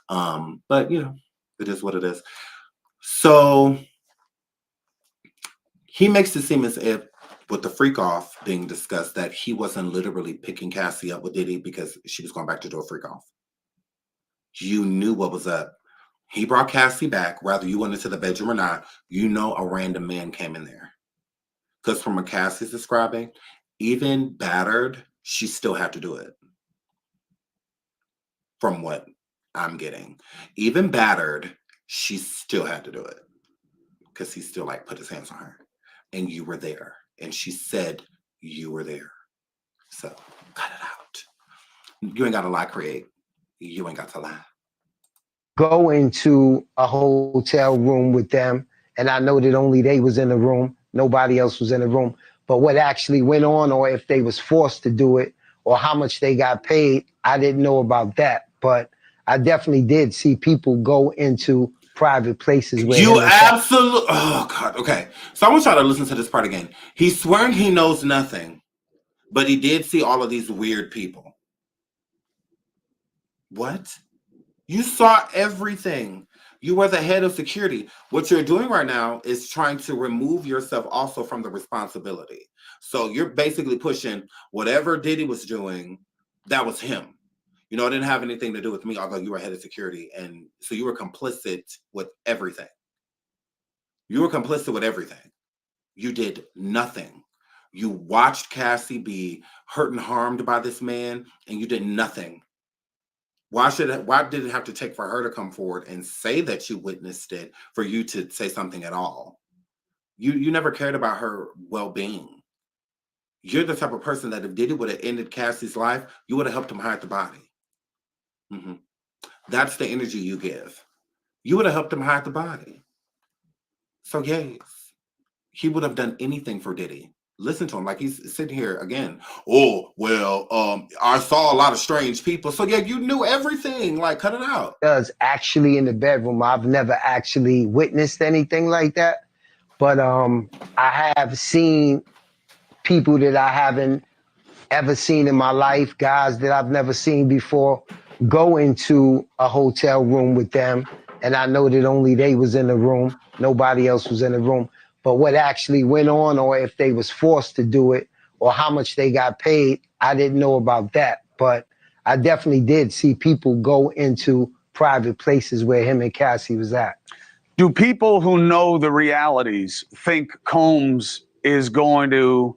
But you know, it is what it is. So he makes it seem as if with the freak off being discussed that he wasn't literally picking Cassie up with Diddy because she was going back to do a freak off. You knew what was up. He brought Cassie back, whether you went into the bedroom or not, you know a random man came in there. Because from what Cassie's describing, even battered, she still had to do it. From what I'm getting. Even battered, she still had to do it. Because he still like put his hands on her. And you were there. And she said you were there. So cut it out. You ain't got to lie, create. You ain't got to lie. Go into a hotel room with them, and I know that only they was in the room, nobody else was in the room. But what actually went on, or if they was forced to do it, or how much they got paid, I didn't know about that. But I definitely did see people go into private places where you absolutely. Oh God. Okay. So I want y'all to listen to this part again. He's swearing he knows nothing, but he did see all of these weird people. What? You saw everything. You were the head of security. What you're doing right now is trying to remove yourself also from the responsibility. So you're basically pushing whatever Diddy was doing, that was him. You know, it didn't have anything to do with me, although you were head of security. And so you were complicit with everything. You were complicit with everything. You did nothing. You watched Cassie be hurt and harmed by this man, and you did nothing. Why did it have to take for her to come forward and say that you witnessed it for you to say something at all? You never cared about her well-being. You're the type of person that if Diddy would have ended Cassie's life, you would have helped him hide the body. That's the energy you give. You would have helped him hide the body. So yes, he would have done anything for Diddy. Listen to him like he's sitting here again. Oh, well, I saw a lot of strange people. So yeah, you knew everything. Like, cut it out. Does actually in the bedroom. I've never actually witnessed anything like that. But I have seen people that I haven't ever seen in my life, guys that I've never seen before, go into a hotel room with them. And I know that only they was in the room, nobody else was in the room. But what actually went on, or if they was forced to do it, or how much they got paid, I didn't know about that. But I definitely did see people go into private places where him and Cassie was at. Do people who know the realities think Combs is going to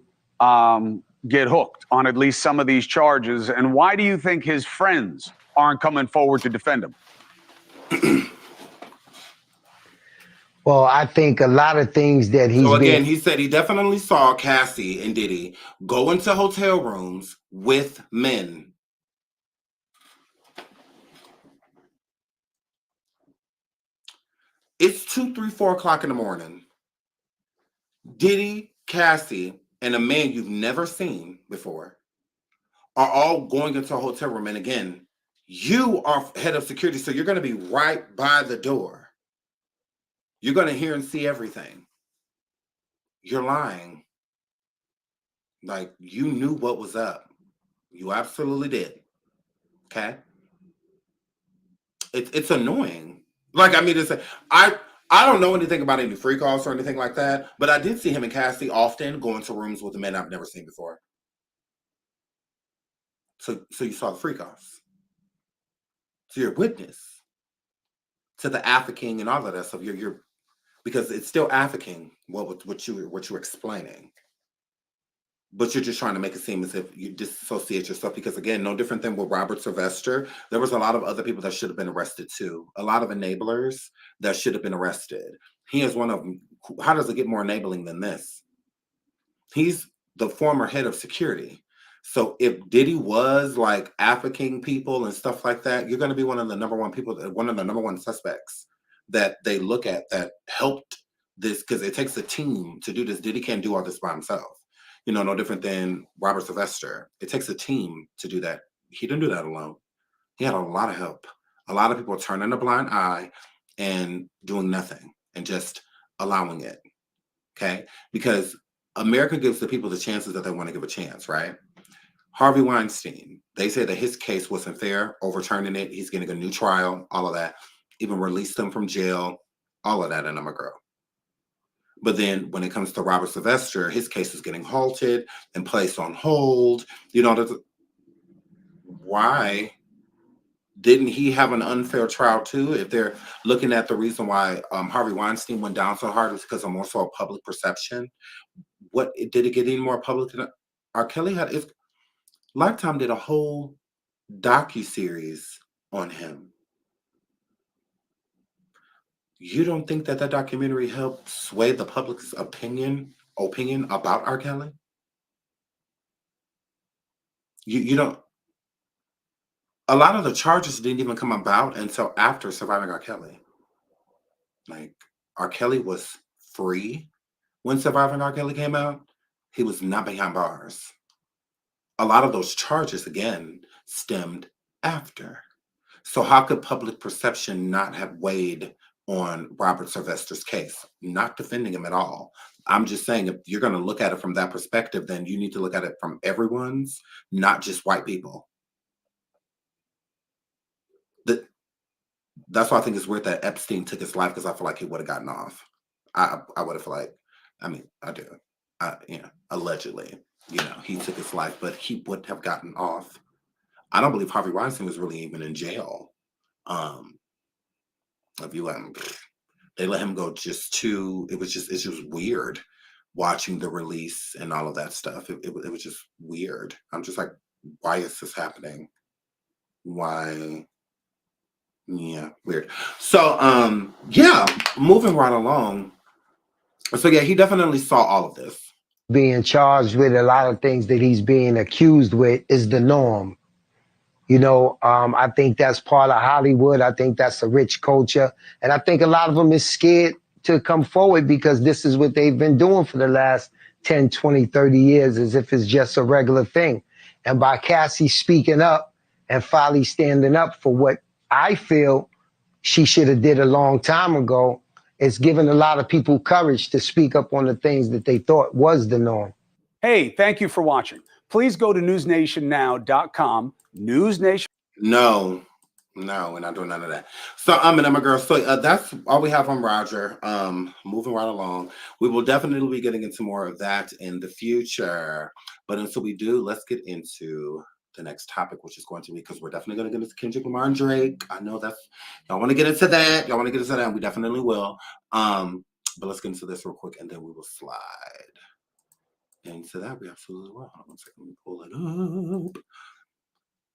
get hooked on at least some of these charges? And why do you think his friends aren't coming forward to defend him? Well, I think a lot of things that he's So again, he said he definitely saw Cassie and Diddy go into hotel rooms with men. It's 2, 3, 4 o'clock in the morning. Diddy, Cassie, and a man you've never seen before are all going into a hotel room. And again, you are head of security, so you're going to be right by the door. You're going to hear and see everything. You're lying. Like, you knew what was up. You absolutely did. Okay? It's annoying. Like, I mean, I don't know anything about any freak offs or anything like that, but I did see him and Cassie often go into rooms with men I've never seen before. So you saw the freak offs. So you're a witness to the African and all of that stuff. You're because it's still African what you're explaining. But you're just trying to make it seem as if you disassociate yourself because, again, no different than with Robert Sylvester. There was a lot of other people that should have been arrested, too. A lot of enablers that should have been arrested. He is one of them. How does it get more enabling than this? He's the former head of security. So if Diddy was like African people and stuff like that, you're going to be one of the number one people, one of the number one suspects that they look at that helped this because it takes a team to do this. Diddy can't do all this by himself. You know, no different than Robert Sylvester. It takes a team to do that. He didn't do that alone. He had a lot of help. A lot of people turning a blind eye and doing nothing and just allowing it. Okay? Because America gives the people the chances that they want to give a chance, right? Harvey Weinstein, they said that his case wasn't fair, overturning it. He's getting a new trial, all of that. Even released him from jail, all of that, and I'm a girl. But then when it comes to Robert Sylvester, his case is getting halted and placed on hold. You know, why didn't he have an unfair trial too? If they're looking at the reason why Harvey Weinstein went down so hard was because of more so a public perception. What did it get any more public than R. Kelly had? Lifetime did a whole docu-series on him. You don't think that documentary helped sway the public's opinion about R. Kelly? You don't. A lot of the charges didn't even come about until after Surviving R. Kelly. Like, R. Kelly was free when Surviving R. Kelly came out. He was not behind bars. A lot of those charges, again, stemmed after. So how could public perception not have weighed on Robert Sylvester's case? Not defending him at all. I'm just saying, if you're going to look at it from that perspective, then you need to look at it from everyone's, not just white people. That's why I think it's weird that Epstein took his life, because I feel like he would have gotten off. I would have felt like, I mean, I do. Allegedly, he took his life, but he would have gotten off. I don't believe Harvey Weinstein was really even in jail. If you let him, they let him go it's just weird watching the release and all of that stuff. It was just weird. I'm just like, why is this happening? Why? Yeah, weird. So, moving right along. So yeah, he definitely saw all of this. Being charged with a lot of things that he's being accused with is the norm. I think that's part of Hollywood. I think that's a rich culture. And I think a lot of them is scared to come forward because this is what they've been doing for the last 10, 20, 30 years, as if it's just a regular thing. And by Cassie speaking up and finally standing up for what I feel she should have did a long time ago, it's given a lot of people courage to speak up on the things that they thought was the norm. Hey, thank you for watching. Please go to newsnationnow.com. NewsNation. No, we're not doing none of that. So I'm a girl. So that's all we have on Roger. Moving right along. We will definitely be getting into more of that in the future. But until we do, let's get into the next topic, which is going to be, because we're definitely going to get into Kendrick Lamar and Drake. I know that's, y'all want to get into that. And we definitely will. But let's get into this real quick, and then we will slide into that. We absolutely will. Hold on one second. Let me pull it up.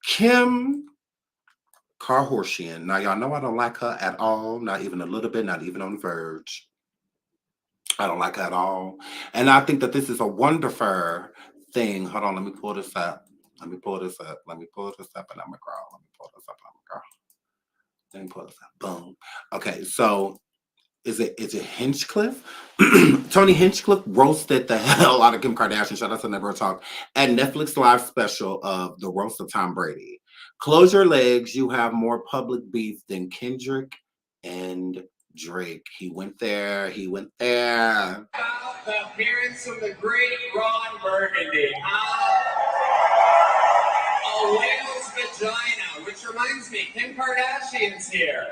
Kim Kardashian. Now, y'all know I don't like her at all. Not even a little bit. Not even on the verge. I don't like her at all. And I think that this is a wonderful thing. Hold on. Let me pull this up. And I'm a girl. Let me pull this up. And I'm a girl. Let me pull this up. Boom. Okay. So is it Hinchcliffe? Tony Hinchcliffe roasted the hell out of Kim Kardashian. Shout out to Never Talk at Netflix live special of the roast of Tom Brady. Close your legs. You have more public beef than Kendrick and Drake. He went there. The appearance of the great Ron Burgundy. A whale's vagina, which reminds me, Kim Kardashian's here.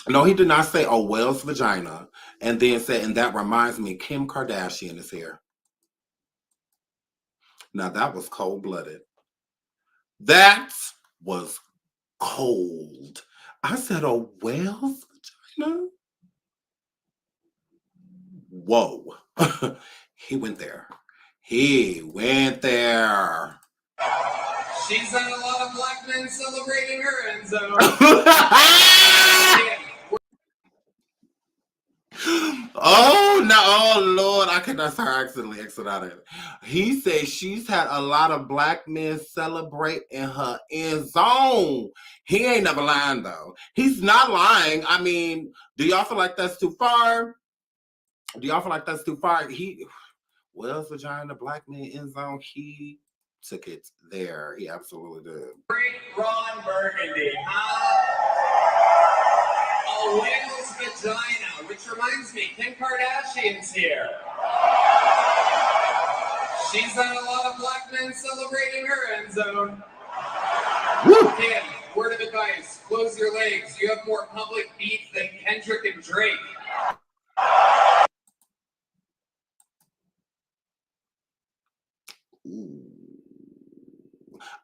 No, he did not say a whale's vagina, and then said, and that reminds me, Kim Kardashian is here. Now that was cold-blooded. That was cold. I said a whale's vagina? Whoa. He went there. She's had a lot of black men celebrating her end zone. Oh no, oh Lord, I cannot start accidentally exit out of it. He said she's had a lot of black men celebrate in her end zone. He ain't never lying though. He's not lying. I mean, do y'all feel like that's too far? Whale's vagina, black man end zone, he took it there. He absolutely did. Great Ron Burgundy, A whale's vagina, which reminds me, Kim Kardashian's here. She's had a lot of black men celebrating her end zone. Kim, word of advice, close your legs. You have more public beef than Kendrick and Drake.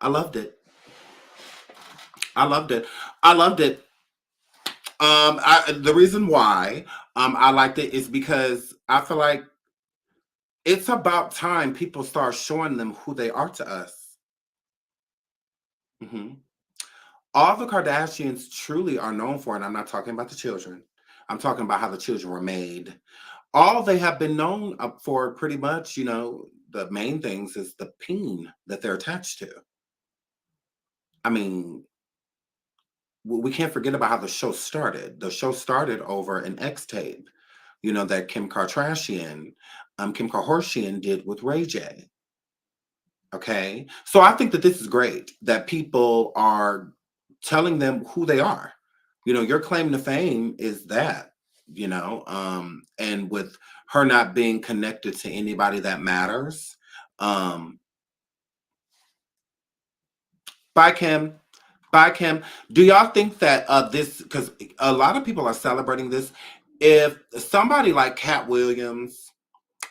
I loved it. I loved it. I loved it. The reason why I liked it is because I feel like it's about time people start showing them who they are to us. All the Kardashians truly are known for, and I'm not talking about the children. I'm talking about how the children were made. All they have been known for pretty much, you know, the main things is the peen that they're attached to. I mean, we can't forget about how the show started. The show started over an X tape, you know, that Kim Kardashian did with Ray J. Okay. So I think that this is great that people are telling them who they are. You know, your claim to fame is that, you know, and with her not being connected to anybody that matters. Bye, Kim. Bye, Kim. Do y'all think that this, because a lot of people are celebrating this, if somebody like Cat Williams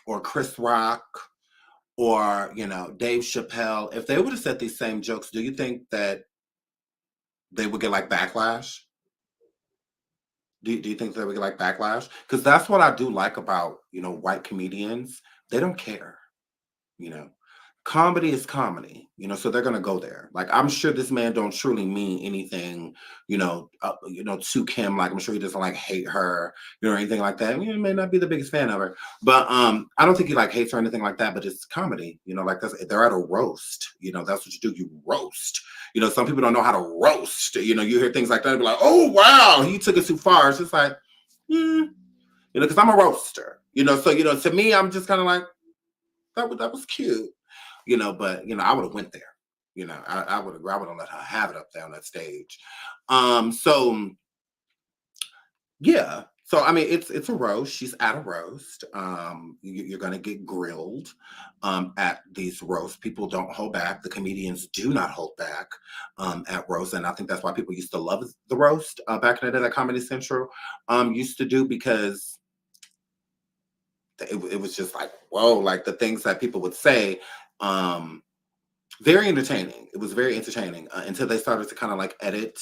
or Chris Rock or, you know, Dave Chappelle, if they would have said these same jokes, do you think that they would get like backlash? Do you think they would get like backlash? Because that's what I do like about, you know, white comedians. They don't care, you know. Comedy is comedy, you know, so they're gonna go there. Like, I'm sure this man don't truly mean anything, you know, to Kim. Like, I'm sure he doesn't like hate her, you know, or anything like that. He may not be the biggest fan of her, but I don't think he like hates her or anything like that. But it's comedy, you know, like they're at a roast, you know, that's what you do. You roast, you know. Some people don't know how to roast, you know. You hear things like that and be like, oh wow, he took it too far. It's just like, you know, because I'm a roaster, you know. So, you know, to me, I'm just kind of like, that was cute. You know, but you know, I would have went there. You know, I would have let her have it up there on that stage. So yeah. So I mean, it's a roast. She's at a roast. You're gonna get grilled at these roasts. People don't hold back. The comedians do not hold back at roasts, and I think that's why people used to love the roast back in the day that Comedy Central used to do, because it was just like, whoa, like the things that people would say. Very entertaining. It was very entertaining until they started to kind of like edit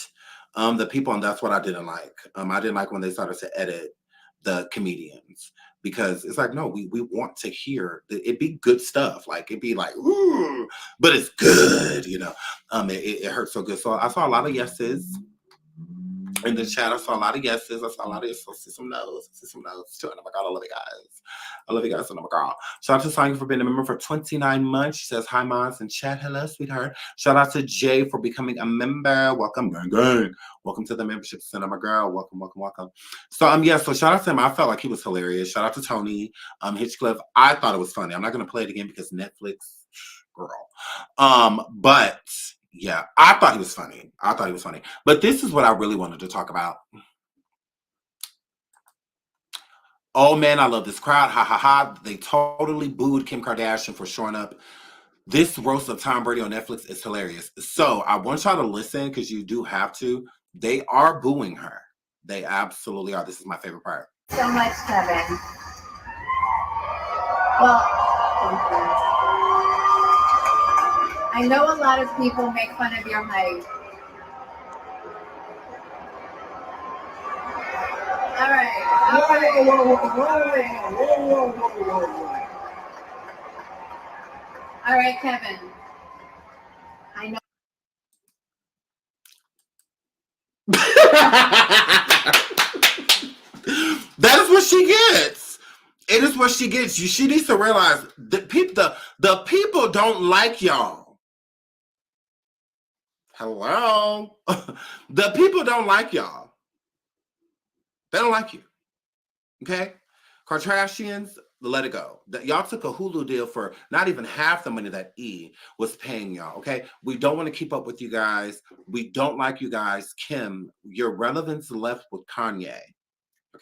the people, and that's what I didn't like. I didn't like when they started to edit the comedians, because it's like, no, we want to hear it be good stuff. Like, it'd be like, ooh, but it's good, you know. It hurts so good. So I saw a lot of yeses in the chat. I saw a lot of yeses. I saw a lot of yeses. I see some no's. I see some no's too. And oh my God, I love you guys. I love you guys. And oh my God. Shout out to Sonya for being a member for 29 months. She says, hi, Mons in chat. Hello, sweetheart. Shout out to Jay for becoming a member. Welcome, gang, gang. Welcome to the membership center, my girl. Welcome, welcome, welcome. So, yeah, so shout out to him. I felt like he was hilarious. Shout out to Tony Hitchcliffe. I thought it was funny. I'm not going to play it again because Netflix, girl. But yeah, I thought he was funny. But this is what I really wanted to talk about. Oh man, I love this crowd. Ha ha ha. They totally booed Kim Kardashian for showing up. This roast of Tom Brady on Netflix is hilarious. So I want y'all to listen, because you do have to. They are booing her. They absolutely are. This is my favorite part. So much, Kevin. Well, thank you. I know a lot of people make fun of your height. All right. All right, Kevin. I know. That is what she gets. It is what she gets. She needs to realize the people don't like y'all. Hello. The people don't like y'all. They don't like you. Okay? Kardashians, let it go. Y'all took a Hulu deal for not even half the money that E was paying y'all. Okay? We don't want to keep up with you guys. We don't like you guys. Kim, your relevance left with Kanye.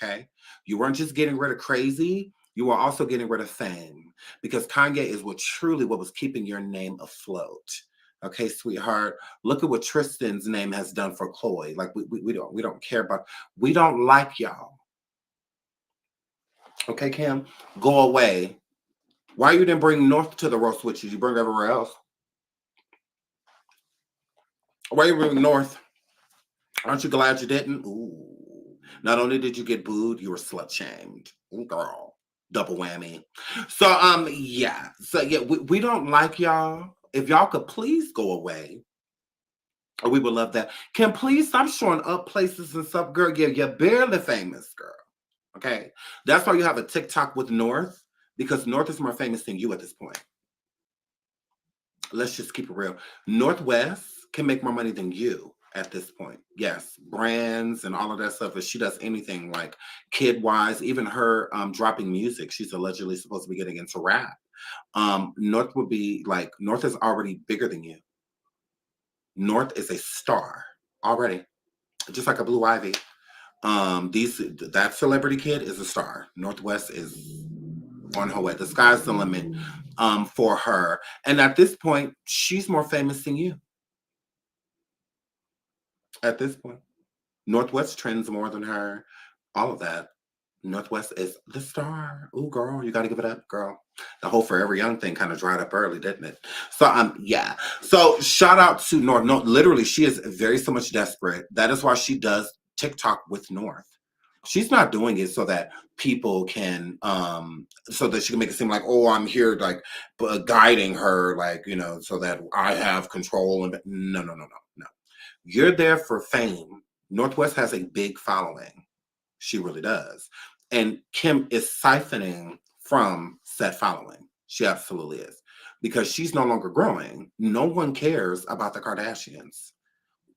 okay? You weren't just getting rid of crazy, you were also getting rid of fame, because Kanye is what was keeping your name afloat. Okay, sweetheart. Look at what Tristan's name has done for Chloe. Like we don't care about. We don't like y'all. Okay, Kim, go away. Why you didn't bring North to the roast with you? You bring everywhere else. Why you bring North? Aren't you glad you didn't? Ooh. Not only did you get booed, you were slut shamed. Ooh, girl. Double whammy. So yeah. So yeah, we don't like y'all. If y'all could please go away, we would love that. Can please stop showing up places and stuff, girl. Yeah, you're barely famous, girl. Okay. That's why you have a TikTok with North, because North is more famous than you at this point. Let's just keep it real. Northwest can make more money than you at this point. Yes, brands and all of that stuff. If she does anything like kid-wise, even her dropping music, she's allegedly supposed to be getting into rap. North would be like, North is already bigger than you. North is a star already, just like a Blue Ivy. That celebrity kid is a star. Northwest is on her way. The sky's the limit for her. And at this point, she's more famous than you. At this point, Northwest trends more than her. All of that. Northwest is the star. Ooh, girl, you got to give it up, girl. The whole Forever Young thing kind of dried up early, didn't it? So, yeah. So, shout out to North. No, literally, she is very so much desperate. That is why she does TikTok with North. She's not doing it so that people can, so that she can make it seem like, oh, I'm here, like, guiding her, like, you know, so that I have control. And no. You're there for fame. Northwest has a big following. She really does. And Kim is siphoning from said following. She absolutely is. Because she's no longer growing. No one cares about the Kardashians.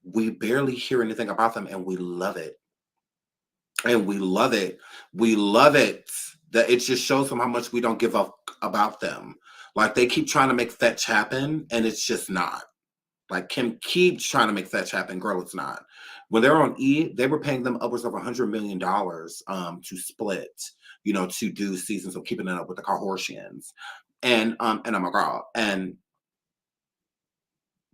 We barely hear anything about them, and we love it. And we love it. We love it. That it just shows them how much we don't give up about them. Like, they keep trying to make fetch happen, and it's just not. Like, Kim keeps trying to make fetch happen. Girl, it's not. When they were on E, they were paying them upwards of $100 million to split, you know, to do seasons of Keeping It Up with the Kardashians. And I'm a girl. And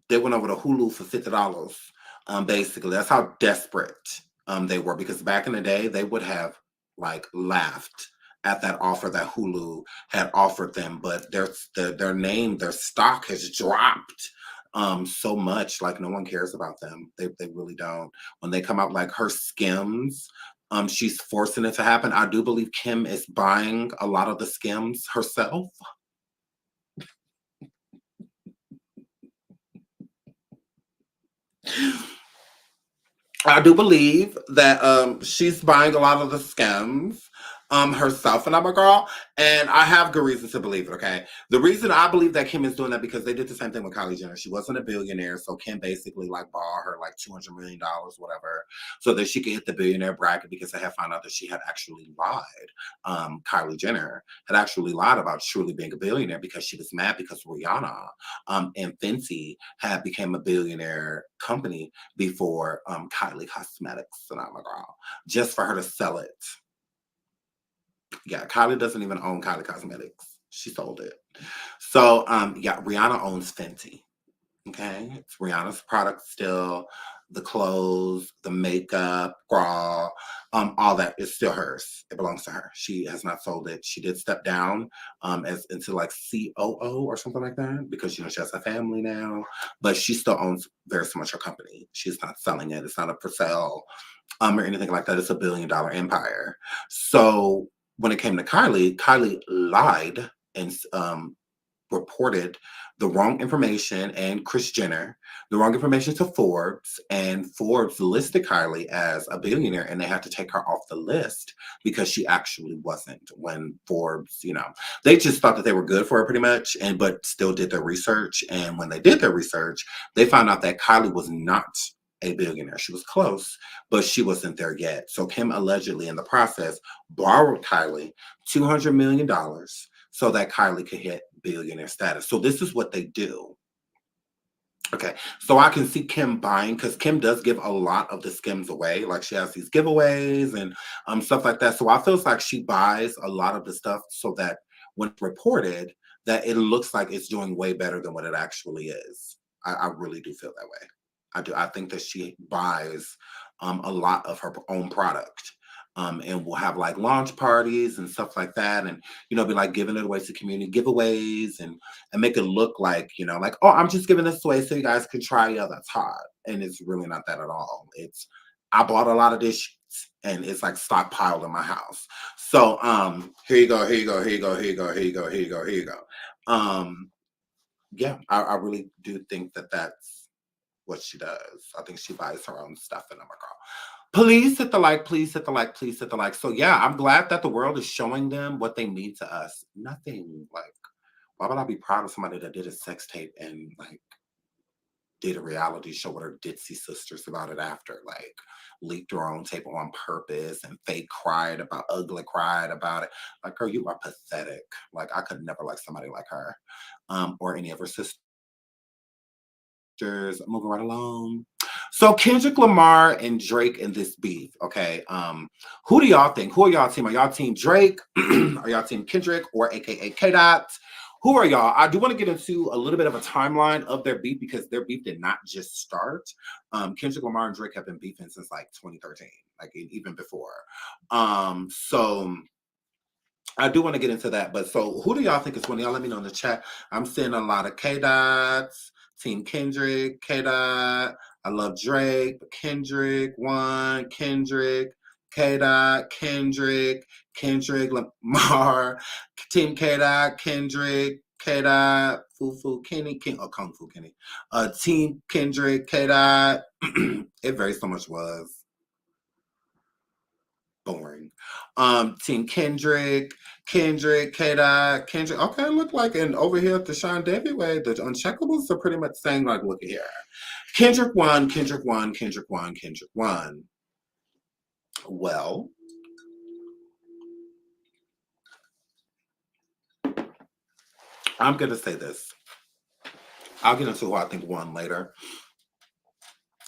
they went over to Hulu for $50. Basically, that's how desperate they were. Because back in the day, they would have like laughed at that offer that Hulu had offered them. But their name, their stock has dropped so much. Like, no one cares about them. They really don't. When they come out, like her Skims, she's forcing it to happen. I do believe Kim is buying a lot of the Skims herself. I do believe that she's buying a lot of the Skims herself, and I'm a girl, and I have good reason to believe it, okay? The reason I believe that Kim is doing that, because they did the same thing with Kylie Jenner. She wasn't a billionaire, so Kim basically like borrowed her like $200 million, whatever, so that she could hit the billionaire bracket, because they had found out that she had actually lied. Kylie Jenner had actually lied about truly being a billionaire, because she was mad because Rihanna and Fenty had became a billionaire company before Kylie Cosmetics, and I'm a girl, just for her to sell it. Yeah, Kylie doesn't even own Kylie Cosmetics. She sold it. So, yeah, Rihanna owns Fenty. Okay, it's Rihanna's product still. The clothes, the makeup, bra, all that is still hers. It belongs to her. She has not sold it. She did step down as into like COO or something like that, because, you know, she has a family now, but she still owns very so much her company. She's not selling it. It's not up for sale or anything like that. It's $1 billion empire. So when it came to Kylie, Kylie lied and reported the wrong information, and Kris Jenner the wrong information to Forbes, and Forbes listed Kylie as a billionaire, and they had to take her off the list because she actually wasn't. When Forbes, you know, they just thought that they were good for her pretty much, but still did their research. And when they did their research, they found out that Kylie was not a billionaire. She was close, but she wasn't there yet. So Kim allegedly in the process borrowed Kylie $200 million so that Kylie could hit billionaire status. So this is what they do. Okay, so I can see Kim buying because Kim does give a lot of the skims away. Like she has these giveaways and stuff like that. So I feels like she buys a lot of the stuff so that when it's reported, that it looks like it's doing way better than what it actually is. I really do feel that way. I do. I think that she buys a lot of her own product. And will have like launch parties and stuff like that, and be like giving it away to community giveaways and make it look like, like, oh, I'm just giving this away so you guys can try. Yeah, that's hot. And it's really not that at all. It's, I bought a lot of this shit, and it's like stockpiled in my house. So here you go, here you go, here you go, here you go, here you go, here you go, here you go. Yeah, I really do think that that's what she does. I think she buys her own stuff, and I'm a girl. Please hit the like, please hit the like, please hit the like. So yeah, I'm glad that the world is showing them what they mean to us. Nothing like, why would I be proud of somebody that did a sex tape and like did a reality show with her ditzy sisters about it after, like leaked her own tape on purpose and fake cried about it. Like, girl, you are pathetic. Like, I could never like somebody like her, or any of her sisters. Moving right along. So Kendrick Lamar and Drake in this beef. Okay. Who do y'all think? Who are y'all team? Are y'all team Drake? Are y'all team Kendrick, or AKA K-Dot? Who are y'all? I do want to get into a little bit of a timeline of their beef because their beef did not just start. Kendrick Lamar and Drake have been beefing since like 2013, like even before. So I do want to get into that. But so who do y'all think is winning? Y'all let me know in the chat. I'm seeing a lot of K-Dots. Team Kendrick, K-Dot. I love Drake, but Kendrick won. Kendrick, K-Dot, Kendrick Lamar. Team K-Dot, Kendrick, K-Dot, Fufu Kenny, King, oh, Kung Fu Kenny. Team Kendrick, K-Dot. It very so much was boring. Team Kendrick, K-Dot, Kendrick. Okay, look like, and over here at the Sean Davy way, the Uncheckables are pretty much saying like, look at here. Kendrick won, Kendrick won, Kendrick won, Kendrick won. Well, I'm going to say this. I'll get into who I think won later.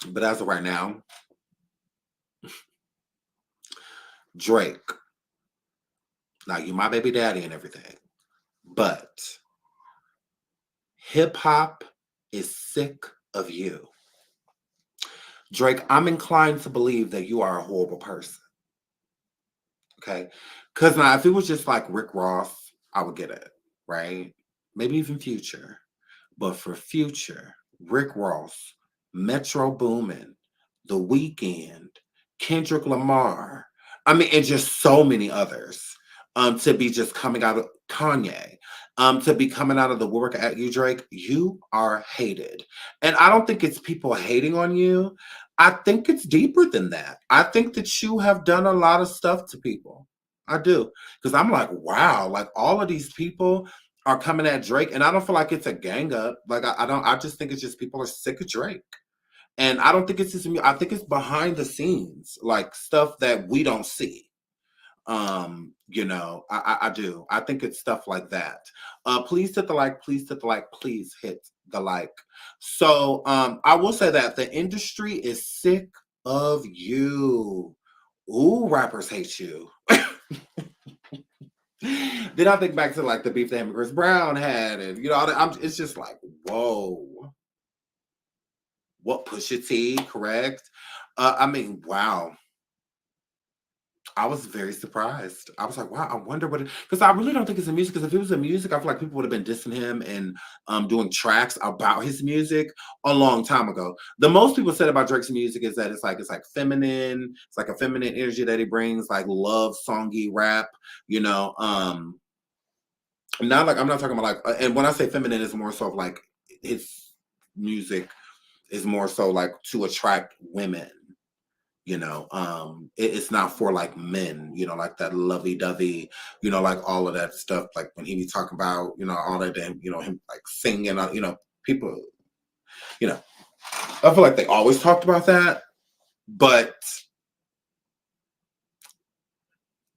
But as of right now, Drake. Now, you my baby daddy and everything. But hip hop is sick of you. Drake, I'm inclined to believe that you are a horrible person. Okay? Because now, if it was just like Rick Ross, I would get it, right? Maybe even Future. But for Future, Rick Ross, Metro Boomin, The Weeknd, Kendrick Lamar, I mean, and just so many others, to be just coming out of Kanye, to be coming out of the woodwork at you, Drake, you are hated. And I don't think it's people hating on you. I think it's deeper than that. I think that you have done a lot of stuff to people. I do. Because I'm like, wow, like all of these people are coming at Drake, and I don't feel like it's a gang up. Like I just think it's just people are sick of Drake. And I don't think it's just, I think it's behind the scenes, like stuff that we don't see. I do. I think it's stuff like that. Please hit the like, please hit the like, please hit the like. So I will say that the industry is sick of you. Ooh, rappers hate you. Then I think back to like the beef that him and Chris Brown had, and it's just like, whoa. What, Pusha T, correct? I mean, wow. I was very surprised. I was like, wow, I wonder what because I really don't think it's a music. Because if it was a music, I feel like people would have been dissing him and doing tracks about his music a long time ago. The most people said about Drake's music is that it's like feminine. It's like a feminine energy that he brings, like love songy rap, Not like, I'm not talking about like, and when I say feminine, it's more so of like his music is more so like to attract women. It's not for like men, like that lovey-dovey, like all of that stuff. Like when he be talking about, all that damn, him like singing, people, I feel like they always talked about that, but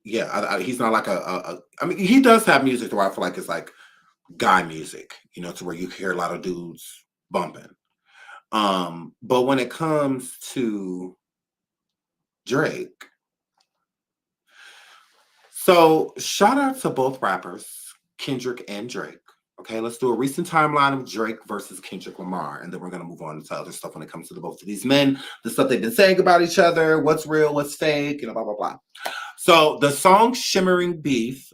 yeah, he's not like I mean, he does have music where I feel like it's like guy music, to where you hear a lot of dudes bumping. But when it comes to Drake, so shout out to both rappers, Kendrick and Drake. Okay, let's do a recent timeline of Drake versus Kendrick Lamar, and then we're gonna move on to other stuff when it comes to the both of these men, the stuff they've been saying about each other, what's real, what's fake, and blah blah blah. So the song "Shimmering Beef,"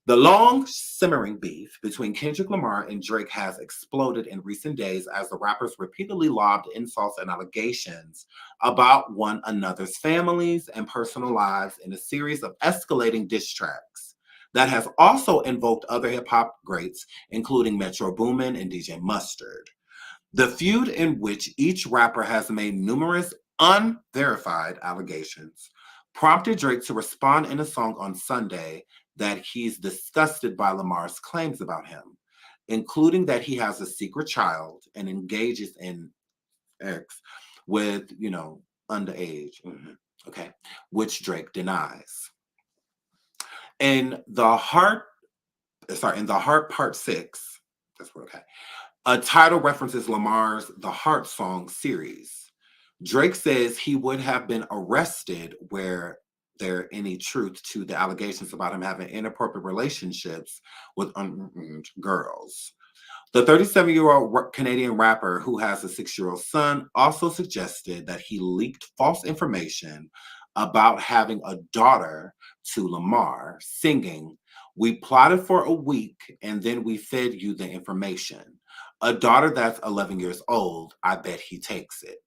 the long simmering beef between Kendrick Lamar and Drake has exploded in recent days as the rappers repeatedly lobbed insults and allegations about one another's families and personal lives in a series of escalating diss tracks that has also invoked other hip-hop greats, including Metro Boomin and DJ Mustard. The feud, in which each rapper has made numerous unverified allegations, prompted Drake to respond in a song on Sunday that he's disgusted by Lamar's claims about him, including that he has a secret child and engages in sex with, underage, okay, which Drake denies. In the Heart Part 6, that's what, okay, a title references Lamar's The Heart song series. Drake says he would have been arrested were there any truth to the allegations about him having inappropriate relationships with girls. The 37-year-old Canadian rapper who has a 6-year-old son also suggested that he leaked false information about having a daughter to Lamar, singing, "We plotted for a week and then we fed you the information. A daughter that's 11 years old, I bet he takes it."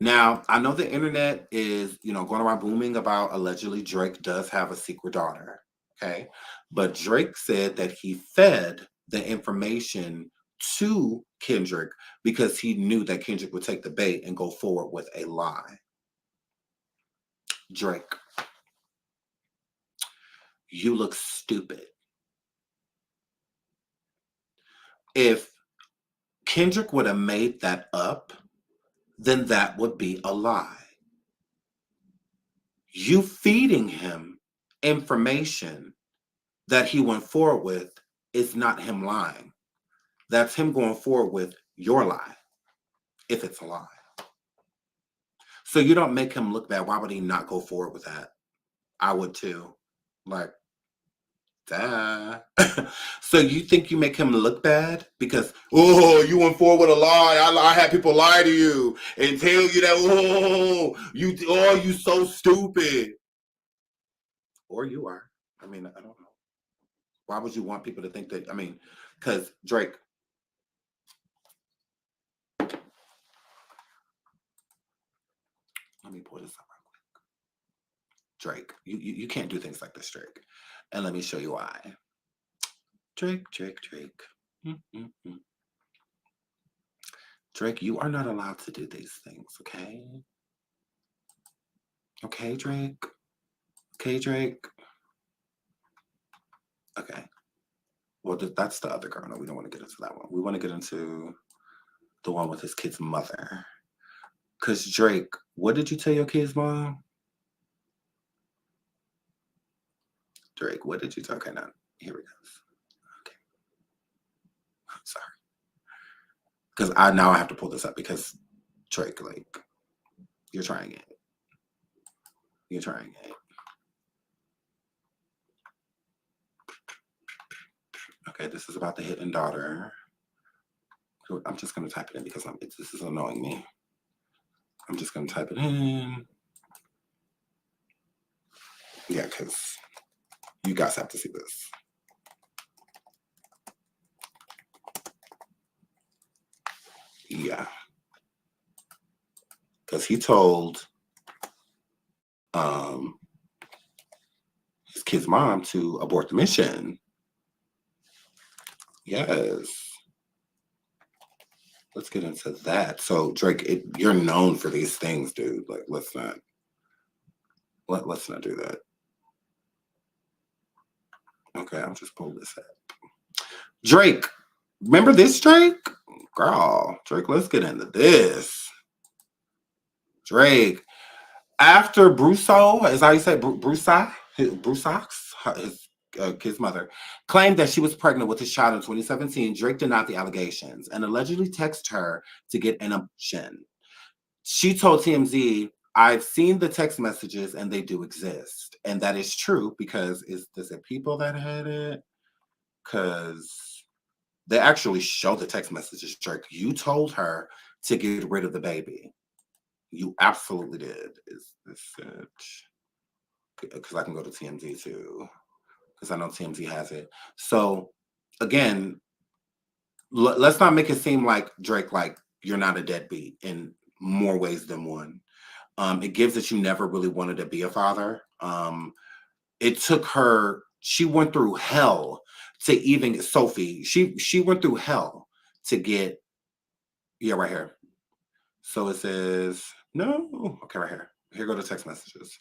Now, I know the internet is, going around booming about allegedly Drake does have a secret daughter, okay? But Drake said that he fed the information to Kendrick because he knew that Kendrick would take the bait and go forward with a lie. Drake, you look stupid. If Kendrick would have made that up, then that would be a lie. You feeding him information that he went forward with is not him lying. That's him going forward with your lie, if it's a lie. So you don't make him look bad. Why would he not go forward with that? I would too. Like, duh. So you think you make him look bad because, you went forward with a lie. I had people lie to you and tell you that, you so stupid. Or you are. I mean, I don't know. Why would you want people to think that? I mean, because Drake. Let me pull this up real quick. Drake, you can't do things like this, Drake. And let me show you why. Drake. Drake, you are not allowed to do these things, okay? Okay, Drake? Okay, Drake? Okay. Well, that's the other girl. No, we don't want to get into that one. We want to get into the one with his kid's mother. Because Drake, what did you tell your kid's mom? Drake, what did you tell? Okay, now, here it goes. Okay. I'm sorry. Because now I have to pull this up because Drake, like, you're trying it. You're trying it. Okay, this is about the hidden daughter. I'm just going to type it in because this is annoying me. I'm just going to type it in. Yeah, because you guys have to see this. Yeah. Because he told his kid's mom to abort the mission. Yes. Let's get into that. So Drake, you're known for these things, dude. Like, let's not do that. Okay, I'll just pull this up. Drake, remember this Drake? Girl, Drake, let's get into this. Drake, after Brusso, is how you say Brusox, his kid's mother, claimed that she was pregnant with his child in 2017. Drake denied the allegations and allegedly texted her to get an abortion. She told TMZ, "I've seen the text messages and they do exist." And that is true because is it people that had it? Because they actually show the text messages, Drake. You told her to get rid of the baby. You absolutely did. Is this it? Because I can go to TMZ too. Because I know TMZ has it. So again, let's not make it seem like Drake, like you're not a deadbeat in more ways than one. It gives that you never really wanted to be a father. It took her, she went through hell to even get Sophie. She went through hell to get, yeah, right here. So it says, no, okay, right here. Here go the text messages.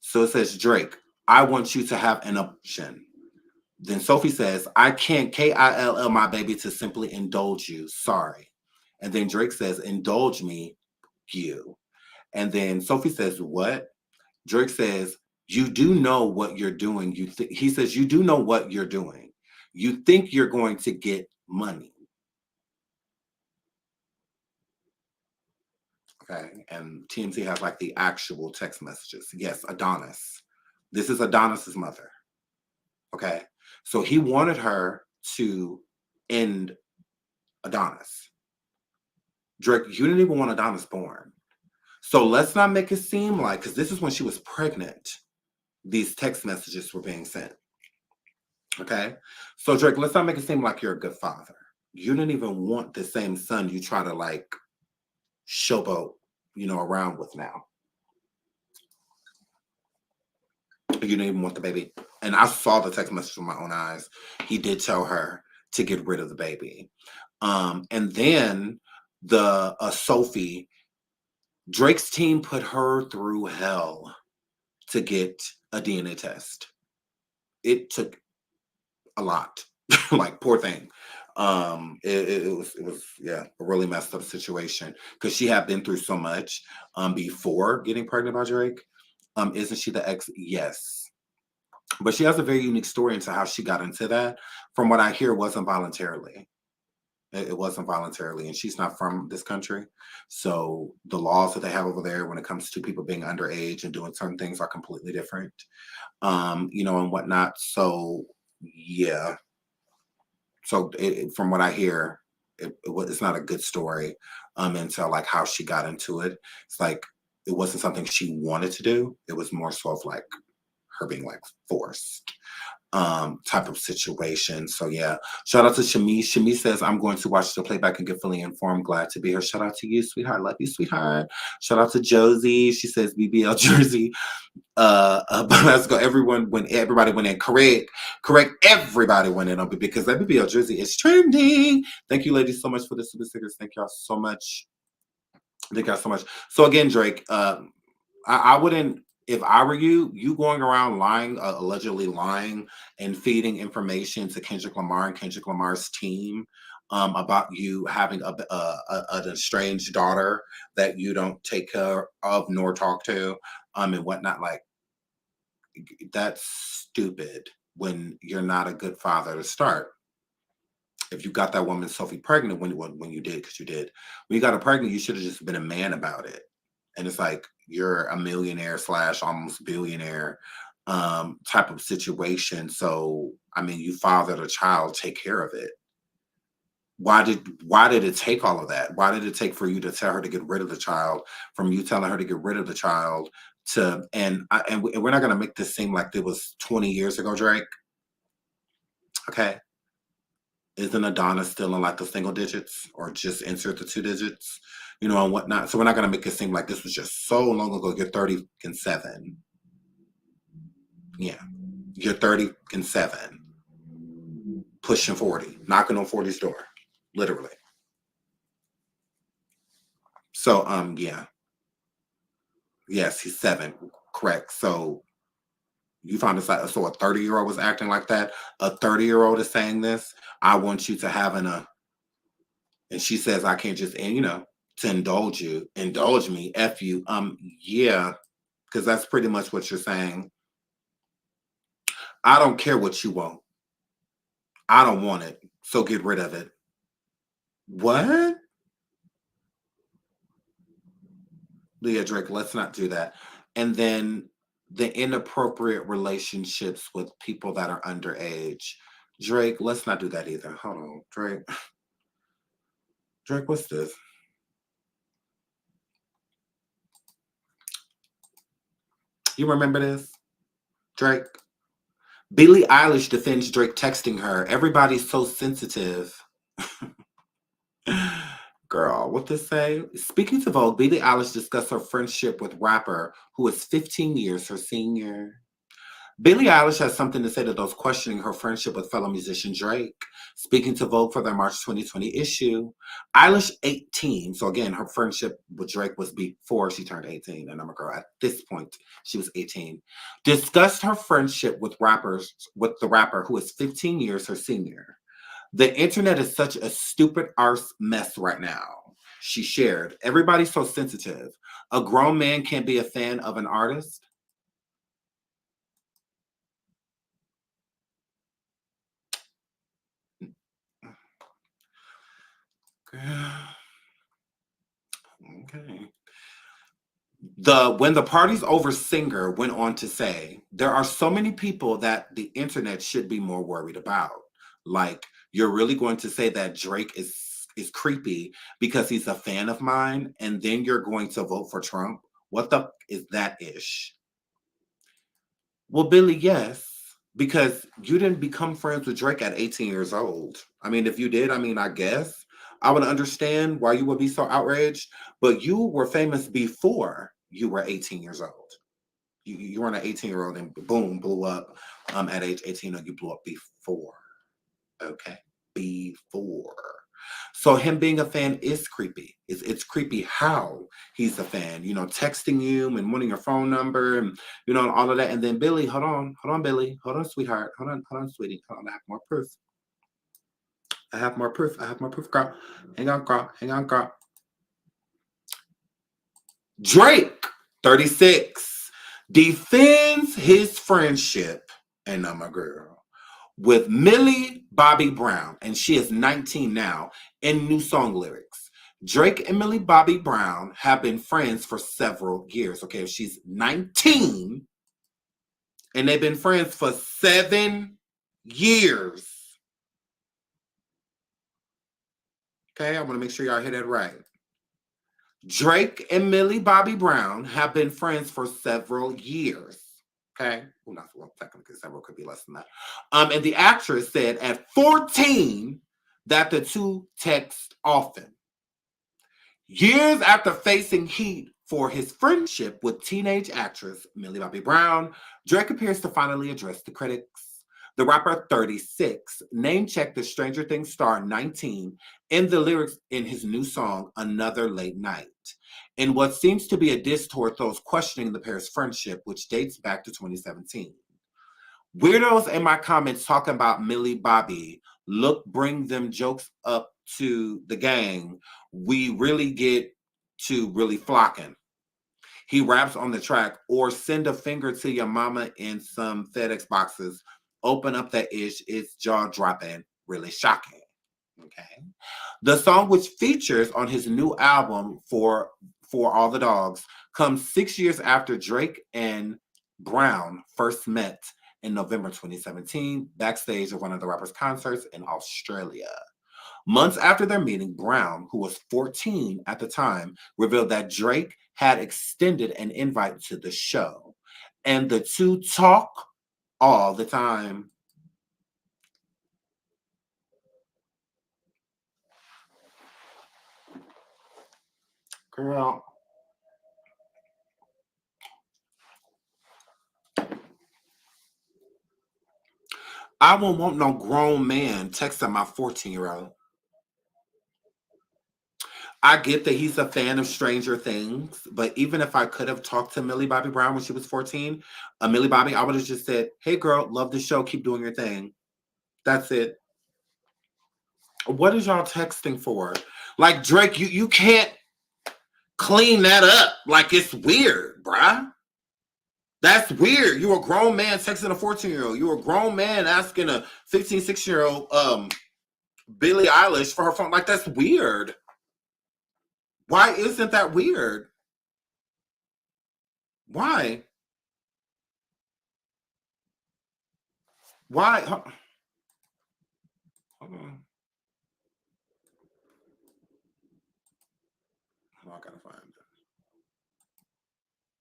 So it says, Drake, I want you to have an abortion. Then Sophie says, I can't kill my baby to simply indulge you. Sorry. And then Drake says, indulge me, you. And then Sophie says, what? Drake says, you do know what you're doing. He says, you do know what you're doing. You think you're going to get money. Okay. And TMZ has like the actual text messages. Yes, Adonis. This is Adonis's mother. Okay. So he wanted her to end Adonis. Drake, you didn't even want Adonis born. So let's not make it seem like, because this is when she was pregnant, these text messages were being sent. Okay. So Drake, let's not make it seem like you're a good father. You didn't even want the same son you try to like showboat, around with now. You didn't even want the baby. And I saw the text message with my own eyes. He did tell her to get rid of the baby. And then Sophie, Drake's team put her through hell to get a DNA test. It took a lot. Like, poor thing. It was a really messed up situation because she had been through so much before getting pregnant by Drake. Isn't she the ex? Yes. But she has a very unique story into how she got into that. From what I hear, it wasn't voluntarily. It wasn't voluntarily, and she's not from this country. So the laws that they have over there when it comes to people being underage and doing certain things are completely different, and whatnot. So, yeah. So from what I hear, it's not a good story until like how she got into it. It's like it wasn't something she wanted to do. It was more so of like her being like forced type of situation. So yeah, shout out to Shami. Shami says, I'm going to watch the playback and get fully informed. Glad to be here. Shout out to you, sweetheart. Love you, sweetheart. Shout out to Josie. She says BBL Jersey. But let's go. Everybody went in. Correct everybody went in on it because that BBL Jersey is trending. Thank you, ladies, so much for the super stickers. Thank y'all so much. So again, Drake, I wouldn't, if I were you going around lying, allegedly lying and feeding information to Kendrick Lamar and Kendrick Lamar's team about you having an estranged daughter that you don't take care of nor talk to and whatnot, like that's stupid when you're not a good father to start. If you got that woman Sophie pregnant when you did, because you did, when you got her pregnant, you should have just been a man about it. And it's like you're a millionaire / almost billionaire type of situation. So I mean, you fathered a child, take care of it. Why did it take all of that? Why did it take for you to tell her to get rid of the child, from you telling her to get rid of the child to and we're not gonna make this seem like it was 20 years ago, Drake. Okay. Isn't Adonis still in like the single digits or just insert the 2 digits, and whatnot? So we're not going to make it seem like this was just so long ago. You're 37. Yeah. You're 37. Pushing 40. Knocking on 40's door. Literally. So, yeah. Yes, he's 7. Correct. So you found this out. So a 30-year-old was acting like that. A 30-year-old is saying this. I want you to have and she says, I can't just, to indulge me, F you. Yeah, because that's pretty much what you're saying. I don't care what you want. I don't want it. So get rid of it. What? Leah Drake, let's not do that. And then the inappropriate relationships with people that are underage. Drake, let's not do that either. Hold on, Drake. Drake, what's this? You remember this? Drake? Billie Eilish defends Drake texting her. Everybody's so sensitive. Girl, what this say? Speaking to Vogue, Billie Eilish discussed her friendship with rapper who is 15 years her senior. Billie Eilish has something to say to those questioning her friendship with fellow musician Drake. Speaking to Vogue for their March 2020 issue, Eilish, 18, so again, her friendship with Drake was before she turned 18, and I'm a girl. At this point, she was 18. Discussed her friendship with the rapper who is 15 years her senior. The internet is such a stupid arse mess right now. She shared, everybody's so sensitive. A grown man can't be a fan of an artist. Okay. When the Party's Over singer went on to say, there are so many people that the internet should be more worried about. Like, you're really going to say that Drake is creepy because he's a fan of mine, and then you're going to vote for Trump? What the is that ish? Well, Billy, yes, because you didn't become friends with Drake at 18 years old. I mean, if you did, I mean, I guess I would understand why you would be so outraged, but you were famous before you were 18 years old. You weren't an 18-year-old and boom, blew up at age 18, or you blew up before. Okay, before. So him being a fan is creepy. It's creepy how he's a fan, texting you and wanting your phone number and, and all of that. And then Billy, hold on, Billy. Hold on, sweetheart. Hold on, sweetie. Hold on, I have more proof. I have more proof, girl. Hang on, girl. Drake, 36, defends his friendship, and I'm a girl, with Millie Bobby Brown, and she is 19 now, in new song lyrics. Drake and Millie Bobby Brown have been friends for several years. Okay, if she's 19, and they've been friends for 7 years. Okay, I want to make sure y'all hear that right. Drake and Millie Bobby Brown have been friends for several years. Okay, well, not for technically several, could be less than that. And the actress said at 14 that the two text often. Years after facing heat for his friendship with teenage actress Millie Bobby Brown, Drake appears to finally address the critics. The rapper, 36, name-checked the Stranger Things star 19 in the lyrics in his new song, Another Late Night, in what seems to be a diss toward those questioning the pair's friendship, which dates back to 2017. Weirdos in my comments talking about Millie Bobby, look, bring them jokes up to the gang. We really get to really flocking. He raps on the track, or send a finger to your mama in some FedEx boxes. Open up that ish, it's jaw-dropping, really shocking. Okay. The song, which features on his new album, For All the Dogs, comes 6 years after Drake and Brown first met in November 2017, backstage at one of the rapper's concerts in Australia. Months after their meeting, Brown, who was 14 at the time, revealed that Drake had extended an invite to the show, and the two talk all the time. Girl. I won't want no grown man texting my 14-year-old. I get that he's a fan of Stranger Things, but even if I could have talked to Millie Bobby Brown when she was 14, Millie Bobby, I would have just said, hey girl, love the show, keep doing your thing. That's it. What is y'all texting for? Like, Drake, you can't clean that up. Like, it's weird, bruh. That's weird. You're a grown man texting a 14-year-old. You're a grown man asking a 15, 16-year-old Billie Eilish for her phone. Like, that's weird. Why isn't that weird? Why? Why? Hold on. Oh, I gotta find it.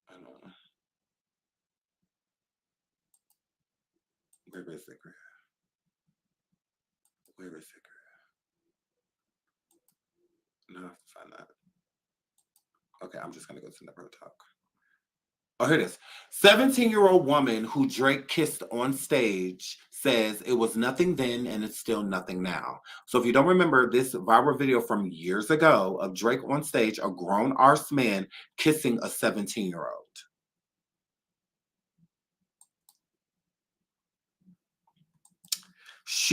I know. Where is it? Where is it? No, I have to find that. Okay, I'm just gonna go to Never Talk. Oh, here it is. 17-year-old woman who Drake kissed on stage says it was nothing then and it's still nothing now. So if you don't remember this viral video from years ago of Drake on stage, a grown arse man kissing a 17-year-old.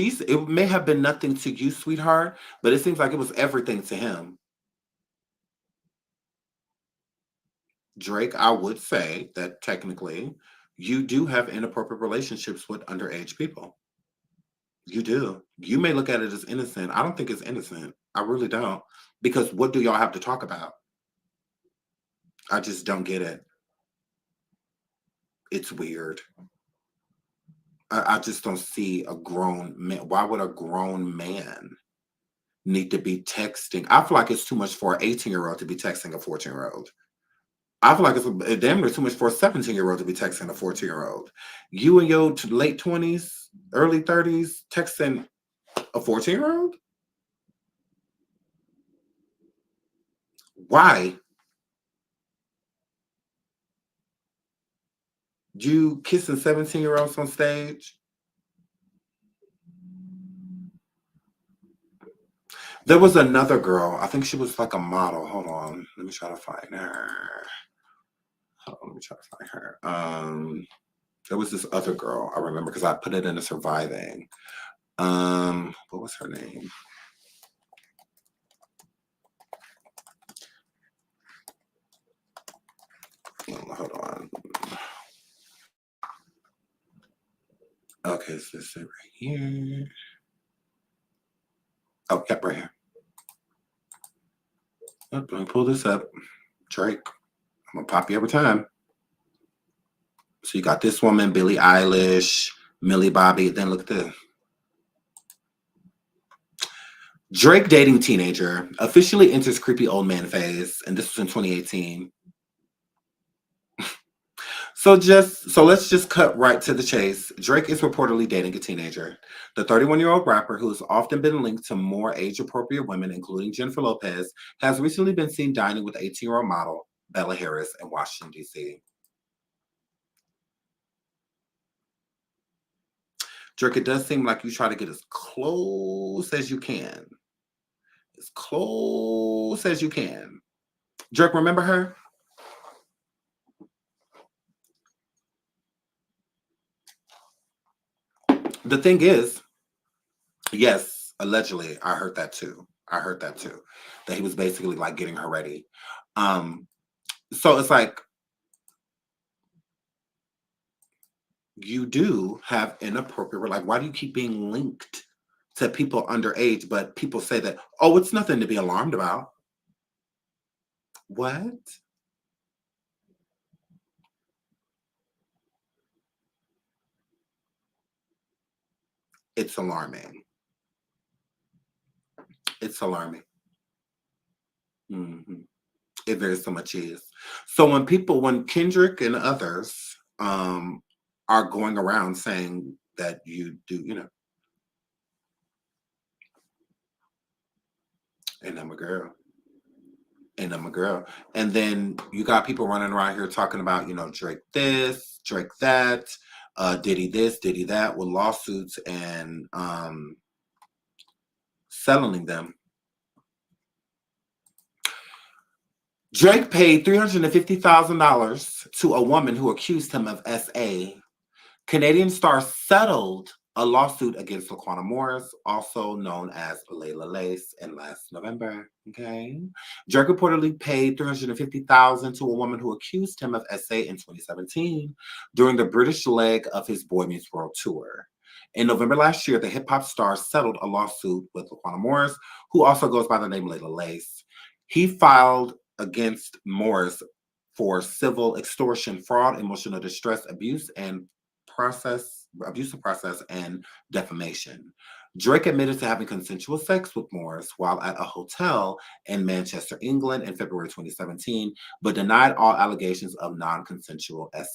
It may have been nothing to you, sweetheart, but it seems like it was everything to him. Drake, I would say that technically you do have inappropriate relationships with underage people. You do. You may look at it as innocent. I don't think it's innocent. I really don't. Because what do y'all have to talk about? I just don't get it. It's weird. I just don't see a grown man. Why would a grown man need to be texting? I feel like it's too much for an 18-year-old to be texting a 14-year-old. I feel like it's damn near too much for a 17-year-old to be texting a 14-year-old. You in your late 20s, early 30s, texting a 14-year-old? Why? You kissing 17-year-olds on stage? There was another girl. I think she was like a model. Hold on. Let me try to find her. Let me try to find her. There was this other girl I remember because I put it in a surviving. What was her name? Hold on. Okay, so this is right here. Oh, yep, right here. Let me pull this up. Drake. I'm gonna pop you every time. So you got this woman, Billie Eilish, Millie Bobby. Then look at this. Drake dating teenager, officially enters creepy old man phase, and this was in 2018. So let's just cut right to the chase. Drake is reportedly dating a teenager. The 31-year-old rapper, who has often been linked to more age-appropriate women, including Jennifer Lopez, has recently been seen dining with 18-year-old model Bella Harris in Washington, D.C. Drake, it does seem like you try to get as close as you can. As close as you can. Drake, remember her? The thing is, yes, allegedly, I heard that too. That he was basically like getting her ready. So it's like, you do have inappropriate, like, why do you keep being linked to people underage, but people say that, oh, it's nothing to be alarmed about? What? It's alarming. It's alarming. Mm-hmm. It very so much is. So when Kendrick and others are going around saying that you do, and I'm a girl. And I'm a girl. And then you got people running around here talking about, Drake this, Drake that, Diddy this, Diddy that, with lawsuits and settling them. Drake paid $350,000 to a woman who accused him of SA. Canadian star settled a lawsuit against Laquana Morris, also known as Layla Lace, in last November. Okay, Drake reportedly paid $350,000 to a woman who accused him of SA in 2017 during the British leg of his Boy Meets World tour. In November last year, the hip hop star settled a lawsuit with Laquana Morris, who also goes by the name Layla Lace. He filed against Morris for civil extortion, fraud, emotional distress, abuse of process, and defamation. Drake admitted to having consensual sex with Morris while at a hotel in Manchester, England in February 2017, but denied all allegations of non-consensual sex.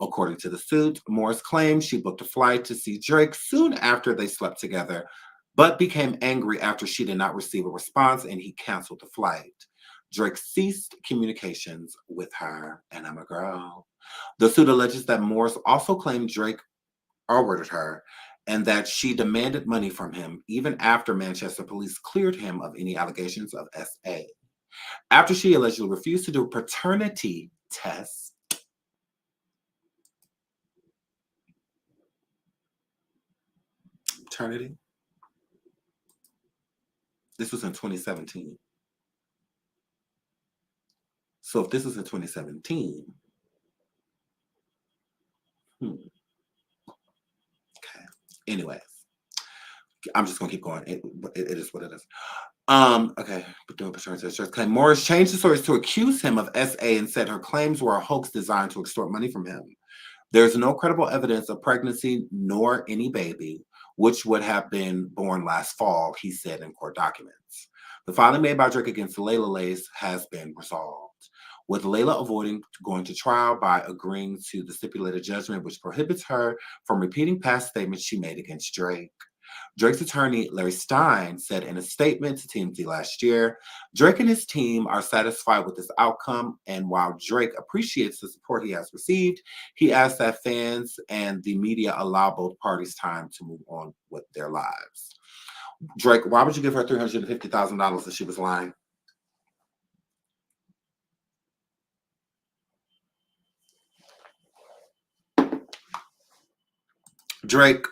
According to the suit, Morris claimed she booked a flight to see Drake soon after they slept together, but became angry after she did not receive a response and he canceled the flight. Drake ceased communications with her, and I'm a girl. The suit alleges that Morris also claimed Drake ordered her and that she demanded money from him even after Manchester police cleared him of any allegations of SA. After she allegedly refused to do a paternity test, this was in 2017. So if this was in 2017, okay. Anyways, I'm just gonna keep going. It is what it is. Okay, but doing paternity test claim. Morris changed the stories to accuse him of SA and said her claims were a hoax designed to extort money from him. There's no credible evidence of pregnancy nor any baby, which would have been born last fall, he said in court documents. The filing made by Drake against Layla Lace has been resolved, with Layla avoiding going to trial by agreeing to the stipulated judgment, which prohibits her from repeating past statements she made against Drake. Drake's attorney, Larry Stein, said in a statement to TMZ last year, Drake and his team are satisfied with this outcome, and while Drake appreciates the support he has received, he asks that fans and the media allow both parties time to move on with their lives. Drake, why would you give her $350,000 if she was lying? Drake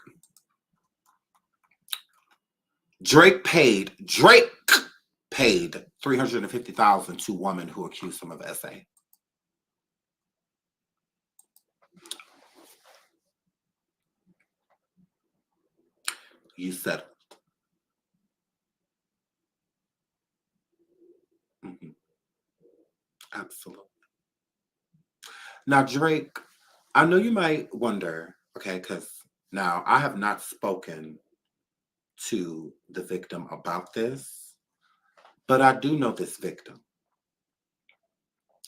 paid $350,000 to women who accused him of SA. You settled. Mm-hmm. Absolutely. Now, Drake, I know you might wonder, okay, because now I have not spoken to the victim about this, but I do know this victim.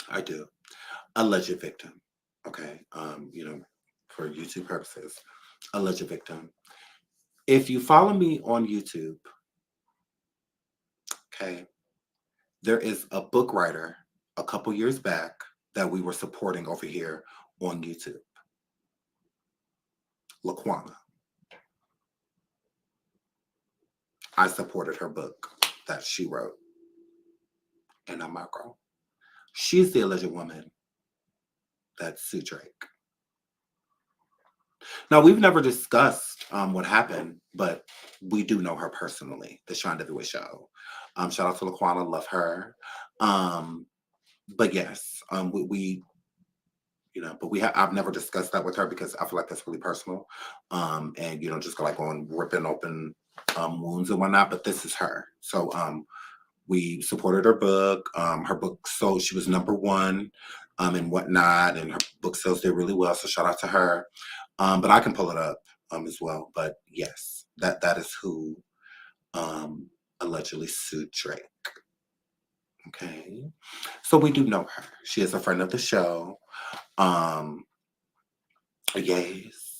I do. Alleged victim. Okay. For YouTube purposes, alleged victim. If you follow me on YouTube, okay, there is a book writer a couple years back that we were supporting over here on YouTube. Laquana. I supported her book that she wrote. And I'm my girl. She's the alleged woman that sued Drake. Now, we've never discussed what happened, but we do know her personally, the Sean Heavyweight Show. Shout out to Laquana, love her. But yes, I've never discussed that with her because I feel like that's really personal. And just go like on ripping open wounds and whatnot, but this is her. So we supported her book. Her book sold, she was #1 and whatnot, and her book sales did really well. So shout out to her. But I can pull it up as well. But yes, that is who allegedly sued Drake. Okay. So we do know her. She is a friend of the show. Yes.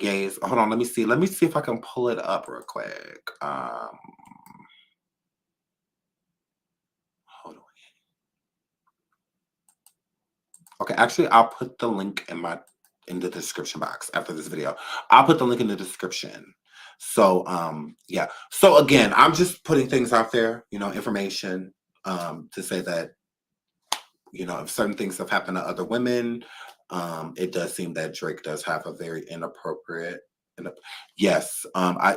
Yes. Hold on, let me see. Let me see if I can pull it up real quick. Hold on. Okay, actually, I'll put the link in the description box after this video. I'll put the link in the description. So, yeah. So again, I'm just putting things out there, information, to say that, if certain things have happened to other women, it does seem that Drake does have a very inappropriate. Yes,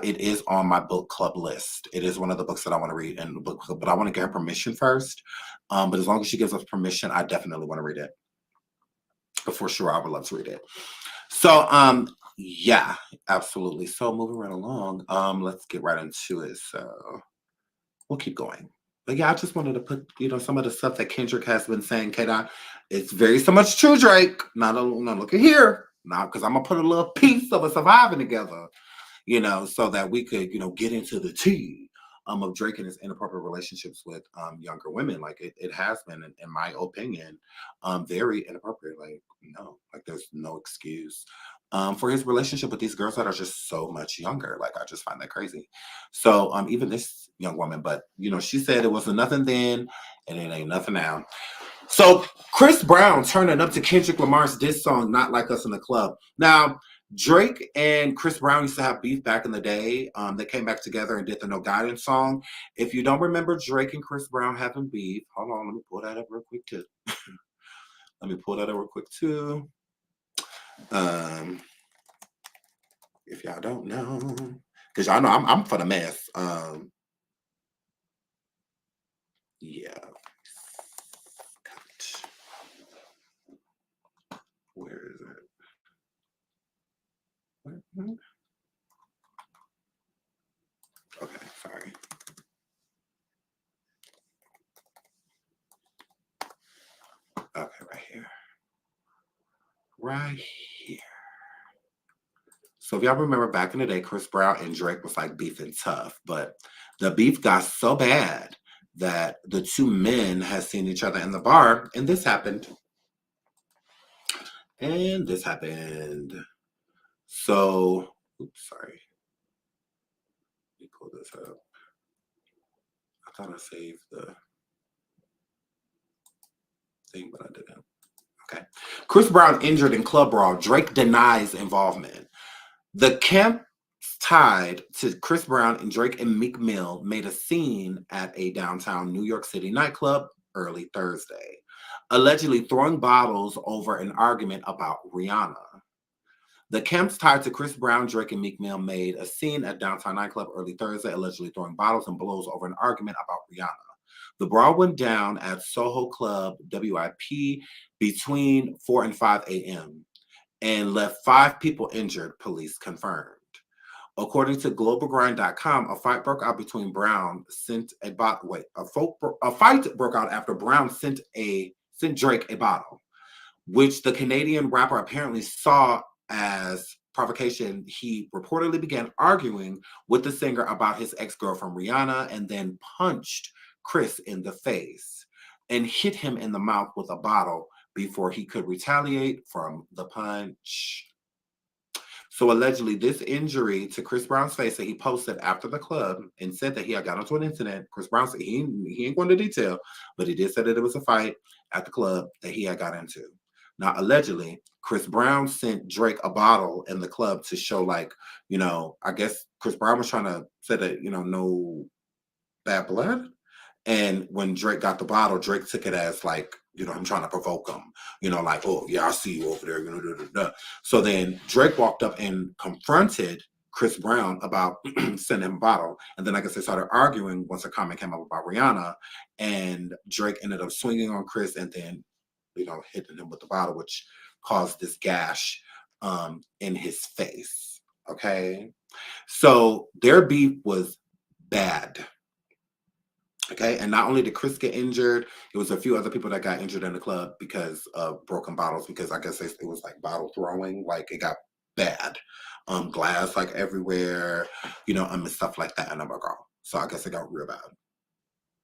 it is on my book club list. It is one of the books that I want to read in the book club, but I want to get her permission first. But as long as she gives us permission, I definitely want to read it. But for sure, I would love to read it. So, yeah, absolutely. So moving right along, let's get right into it. So we'll keep going. But yeah, I just wanted to put, some of the stuff that Kendrick has been saying, K-Dot. It's very so much true, Drake. Now look at here. Now, because I'm going to put a little piece of us surviving together, so that we could, get into the tea of Drake and his inappropriate relationships with younger women. Like it has been, in my opinion, very inappropriate. Like, no, like there's no excuse for his relationship with these girls that are just so much younger. Like, I just find that crazy. So even this young woman, but she said it wasn't nothing then and it ain't nothing now. So Chris Brown turning up to Kendrick Lamar's diss song, Not Like Us in the Club. Now, Drake and Chris Brown used to have beef back in the day. They came back together and did the No Guidance song. If you don't remember Drake and Chris Brown having beef, hold on, let me pull that up real quick too. If y'all don't know, because y'all know I'm for the mess. Yeah. Where is it? Okay, sorry. Okay, right here. Right here. So if y'all remember back in the day, Chris Brown and Drake was like beefing tough, but the beef got so bad that the two men had seen each other in the bar, and this happened. So, oops, sorry. Let me pull this up. I thought I saved the thing, but I didn't. Okay. Chris Brown injured in club brawl. Drake denies involvement. The camp tied to Chris Brown and Drake and Meek Mill made a scene at a downtown New York City nightclub early Thursday, allegedly throwing bottles over an argument about Rihanna. The camps tied to Chris Brown, Drake, and Meek Mill made a scene at downtown nightclub early Thursday, allegedly throwing bottles and blows over an argument about Rihanna. The brawl went down at Soho Club WIP between 4 and 5 a.m. and left 5 people injured, police confirmed. According to globalgrind.com, a fight broke out between Brown sent a bottle. A fight broke out after Brown sent Drake a bottle, which the Canadian rapper apparently saw as provocation. He reportedly began arguing with the singer about his ex-girlfriend Rihanna and then punched Chris in the face and hit him in the mouth with a bottle before he could retaliate from the punch. So allegedly, this injury to Chris Brown's face that he posted after the club and said that he had got into an incident. Chris Brown said he ain't going into detail, but he did say that it was a fight at the club that he had got into. Now, allegedly, Chris Brown sent Drake a bottle in the club to show, like, I guess Chris Brown was trying to say that, no bad blood. And when Drake got the bottle, Drake took it as like, I'm trying to provoke him, like, oh, yeah, I see you over there. So then Drake walked up and confronted Chris Brown about sending him a bottle. And then I guess they started arguing once a comment came up about Rihanna. And Drake ended up swinging on Chris and then, hitting him with the bottle, which caused this gash in his face. Okay. So their beef was bad. Okay, and not only did Chris get injured, it was a few other people that got injured in the club because of broken bottles, because I guess it was like bottle throwing, like it got bad. Glass like everywhere, and stuff like that. And I'm like, girl. So I guess it got real bad.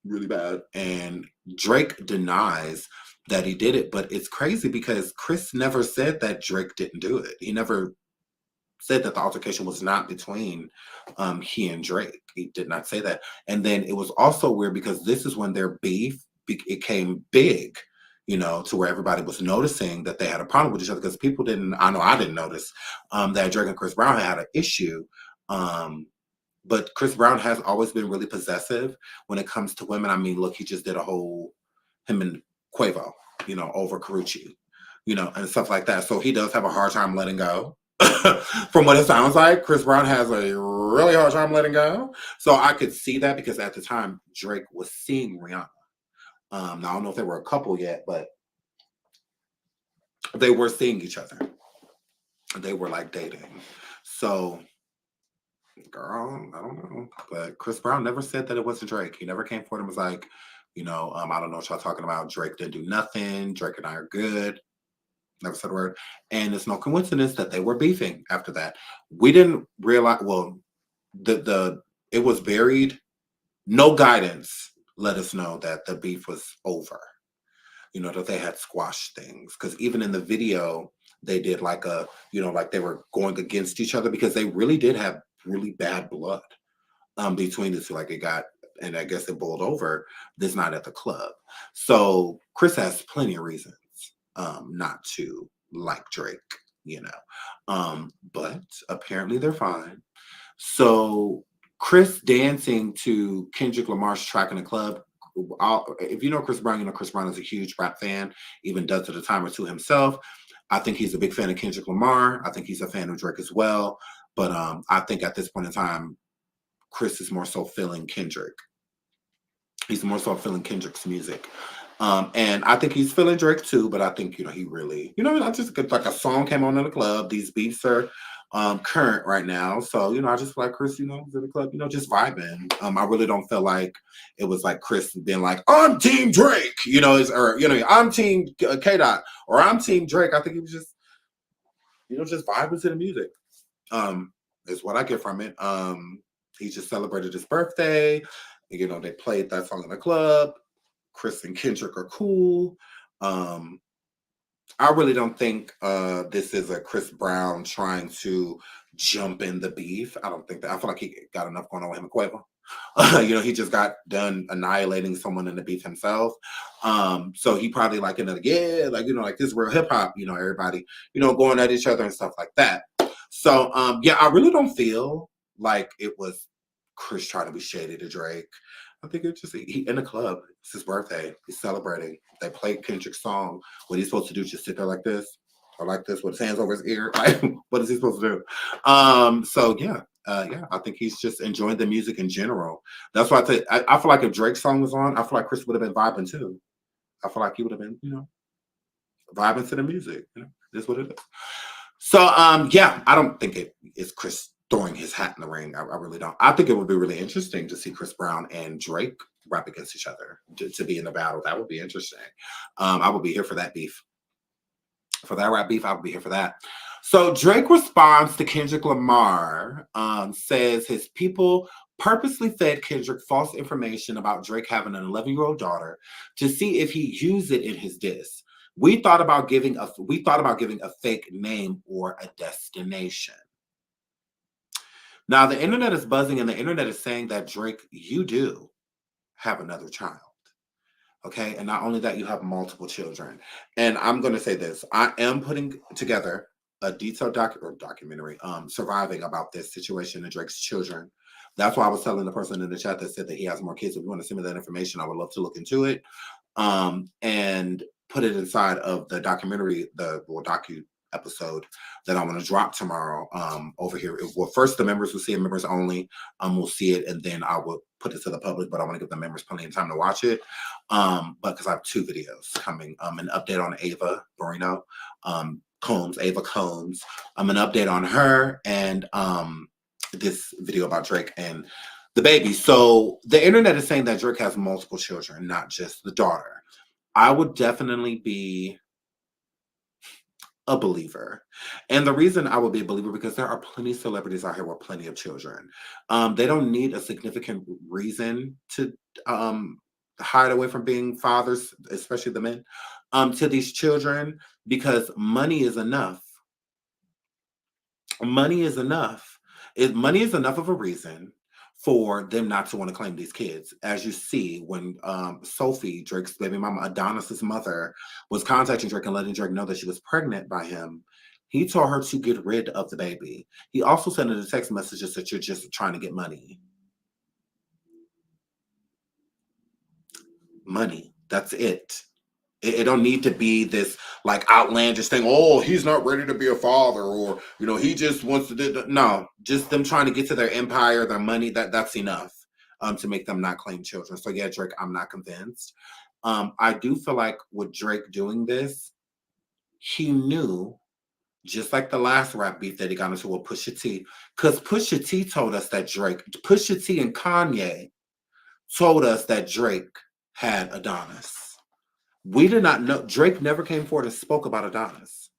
Really bad. And Drake denies that he did it, but it's crazy because Chris never said that Drake didn't do it. He never said that the altercation was not between he and Drake. He did not say that. And then it was also weird because this is when their beef became big, to where everybody was noticing that they had a problem with each other, because people didn't, I didn't notice that Drake and Chris Brown had an issue. But Chris Brown has always been really possessive when it comes to women. I mean, look, he just did a whole, him and Quavo, over Carucci. you know, and stuff like that. So he does have a hard time letting go. From what it sounds like, Chris Brown has a really hard time letting go. So I could see that because at the time Drake was seeing Rihanna. Now I don't know if they were a couple yet, but they were seeing each other. They were like dating. So, girl, I don't know. But Chris Brown never said that it wasn't Drake. He never came forward and was like, you know, I don't know what y'all talking about. Drake didn't do nothing. Drake and I are good. Never said a word. And it's no coincidence that they were beefing after that. We didn't realize, well, it was buried. No guidance let us know that the beef was over. You know, that they had squashed things. Because even in the video, they did like a, you know, like they were going against each other because they really did have really bad blood between the two. Like it got, and I guess it boiled over this night at the club. So Chris has plenty of reasons not to like Drake, you know. But apparently they're fine. So Chris dancing to Kendrick Lamar's track in the club. If you know Chris Brown, you know Chris Brown is a huge rap fan, even does it a time or two himself. I think he's a big fan of Kendrick Lamar. I think he's a fan of Drake as well. But I think at this point in time, Chris is more so feeling Kendrick. He's more so feeling Kendrick's music. And I think he's feeling Drake too, but I think, you know, he really, you know, I just like a song came on in the club. These beats are current right now. So, you know, I just feel like Chris, you know, was in the club, you know, just vibing. I really don't feel like it was like Chris being like, I'm Team Drake, you know, or, you know, I'm Team K-Dot or I'm Team Drake. I think he was just, you know, just vibing to the music. Is what I get from it. He just celebrated his birthday. You know, they played that song in the club. Chris and Kendrick are cool. I really don't think this is a Chris Brown trying to jump in the beef. I don't think that. I feel like he got enough going on with him and Quavo. You know, he just got done annihilating someone in the beef himself. So he probably like, you know, yeah, like, you know, like this real hip hop, you know, everybody, you know, going at each other and stuff like that. So, yeah, I really don't feel like it was Chris trying to be shady to Drake. I think it's just he in the club. It's his birthday. He's celebrating. They played Kendrick's song. What he's supposed to do? Just sit there like this or like this with his hands over his ear. Like, what is he supposed to do? So yeah, I think he's just enjoying the music in general. That's why I feel like if Drake's song was on, I feel like Chris would have been vibing too. I feel like he would have been, you know, vibing to the music. You know, that's what it is. So yeah, I don't think it is Chris throwing his hat in the ring. I really don't. I think it would be really interesting to see Chris Brown and Drake rap against each other to be in the battle. That would be interesting. I would be here for that beef. For that rap beef, I would be here for that. So Drake responds to Kendrick Lamar, says his people purposely fed Kendrick false information about Drake having an 11-year-old daughter to see if he used it in his diss. We thought about giving a fake name or a destination. Now the internet is buzzing and the internet is saying that Drake, you do have another child. Okay. And not only that, you have multiple children. And I'm going to say this, I am putting together a detailed documentary surviving about this situation and Drake's children. That's why I was telling the person in the chat that said that he has more kids. If you want to send me that information, I would love to look into it. And put it inside of the documentary, docu episode that I want to drop tomorrow over here. Well, first the members will see it, members only will see it, and then I will put it to the public, but I want to give the members plenty of time to watch it. But because I have 2 videos coming, an update on Ava Barrino, Ava Combs, an update on her, and this video about Drake and the baby. So the internet is saying that Drake has multiple children, not just the daughter. I would definitely be a believer. And the reason I would be a believer, because there are plenty of celebrities out here with plenty of children. They don't need a significant reason to hide away from being fathers, especially the men, to these children, because money is enough. Money is enough. Money is enough of a reason for them not to want to claim these kids. As you see, when Sophie, Drake's baby mama, Adonis's mother, was contacting Drake and letting Drake know that she was pregnant by him, he told her to get rid of the baby. He also sent her the text messages that you're just trying to get money. Money, that's it. It don't need to be this like outlandish thing. Oh, he's not ready to be a father, or he just wants to do. No, just them trying to get to their empire, their money. That's enough to make them not claim children. So yeah, Drake, I'm not convinced. I do feel like with Drake doing this, he knew, just like the last rap beef that he got into with Pusha T, because Pusha T told us that Pusha T and Kanye told us that Drake had Adonis. We did not know. Drake never came forward and spoke about Adonis.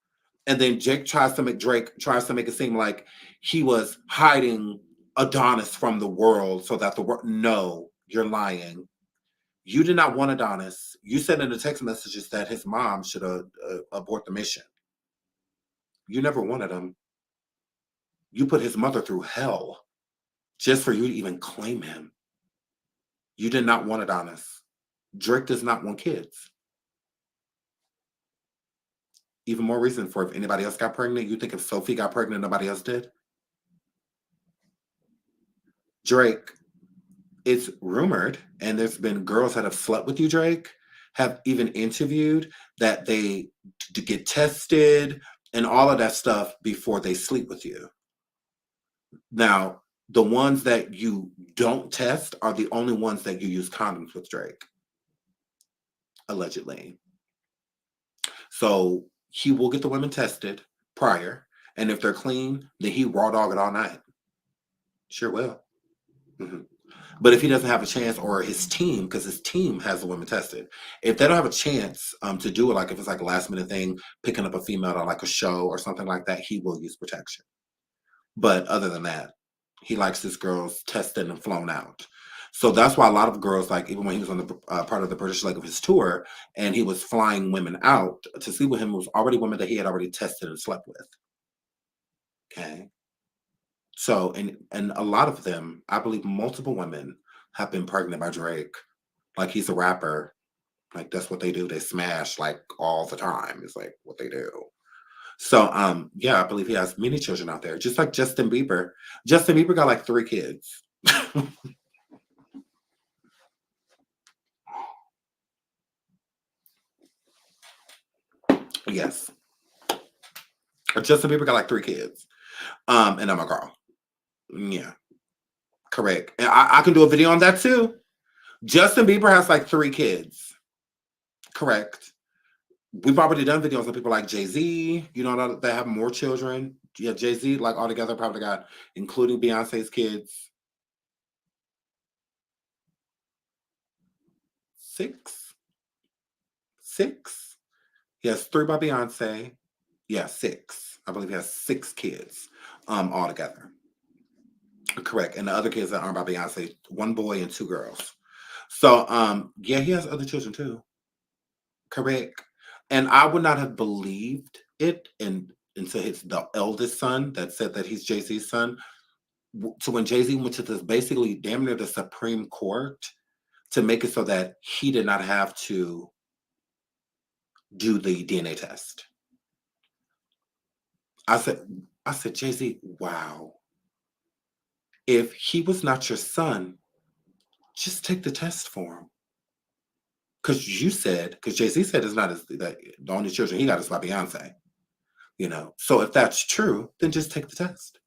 And then Drake tries to make it seem like he was hiding Adonis from the world so that the world. No, you're lying. You did not want Adonis. You said in the text messages that his mom should abort the mission. You never wanted him. You put his mother through hell just for you to even claim him. You did not want Adonis. Drake does not want kids. Even more reason for if anybody else got pregnant. You think if Sophie got pregnant, nobody else did? Drake, it's rumored, and there's been girls that have slept with you, Drake, have even interviewed that they get tested and all of that stuff before they sleep with you. Now, the ones that you don't test are the only ones that you use condoms with, Drake. Allegedly. So he will get the women tested prior, and if they're clean, then he raw dog it all night. Sure will. Mm-hmm. But if he doesn't have a chance, or his team, because his team has the women tested, if they don't have a chance to do it, like if it's like a last minute thing, picking up a female on like a show or something like that, he will use protection. But other than that, he likes his girls tested and flown out. So that's why a lot of girls, like even when he was on the part of the British leg of his tour, and he was flying women out to sleep with him, it was already women that he had already tested and slept with. Okay. So, and a lot of them, I believe multiple women have been pregnant by Drake. Like he's a rapper. Like that's what they do. They smash like all the time. It's like what they do. So, yeah, I believe he has many children out there. Just like Justin Bieber. Justin Bieber got like 3 kids. Yes. Justin Bieber got like 3 kids. And I'm a girl. Yeah. Correct. And I can do a video on that too. Justin Bieber has like 3 kids. Correct. We've already done videos on people like Jay-Z, that have more children. Yeah, Jay-Z, like altogether probably got, including Beyonce's kids, 6. 6. He has 3 by Beyonce. Yeah, 6. I believe he has 6 kids altogether. Correct. And the other kids that aren't by Beyonce, 1 boy and 2 girls. So, yeah, he has other children too. Correct. And I would not have believed it until it's the eldest son that said that he's Jay-Z's son. So when Jay-Z went to this basically damn near the Supreme Court to make it so that he did not have to do the DNA test. I said, Jay-Z, wow. If he was not your son, just take the test for him. Because Jay-Z said it's not the only children he got is by Beyonce. So if that's true, then just take the test.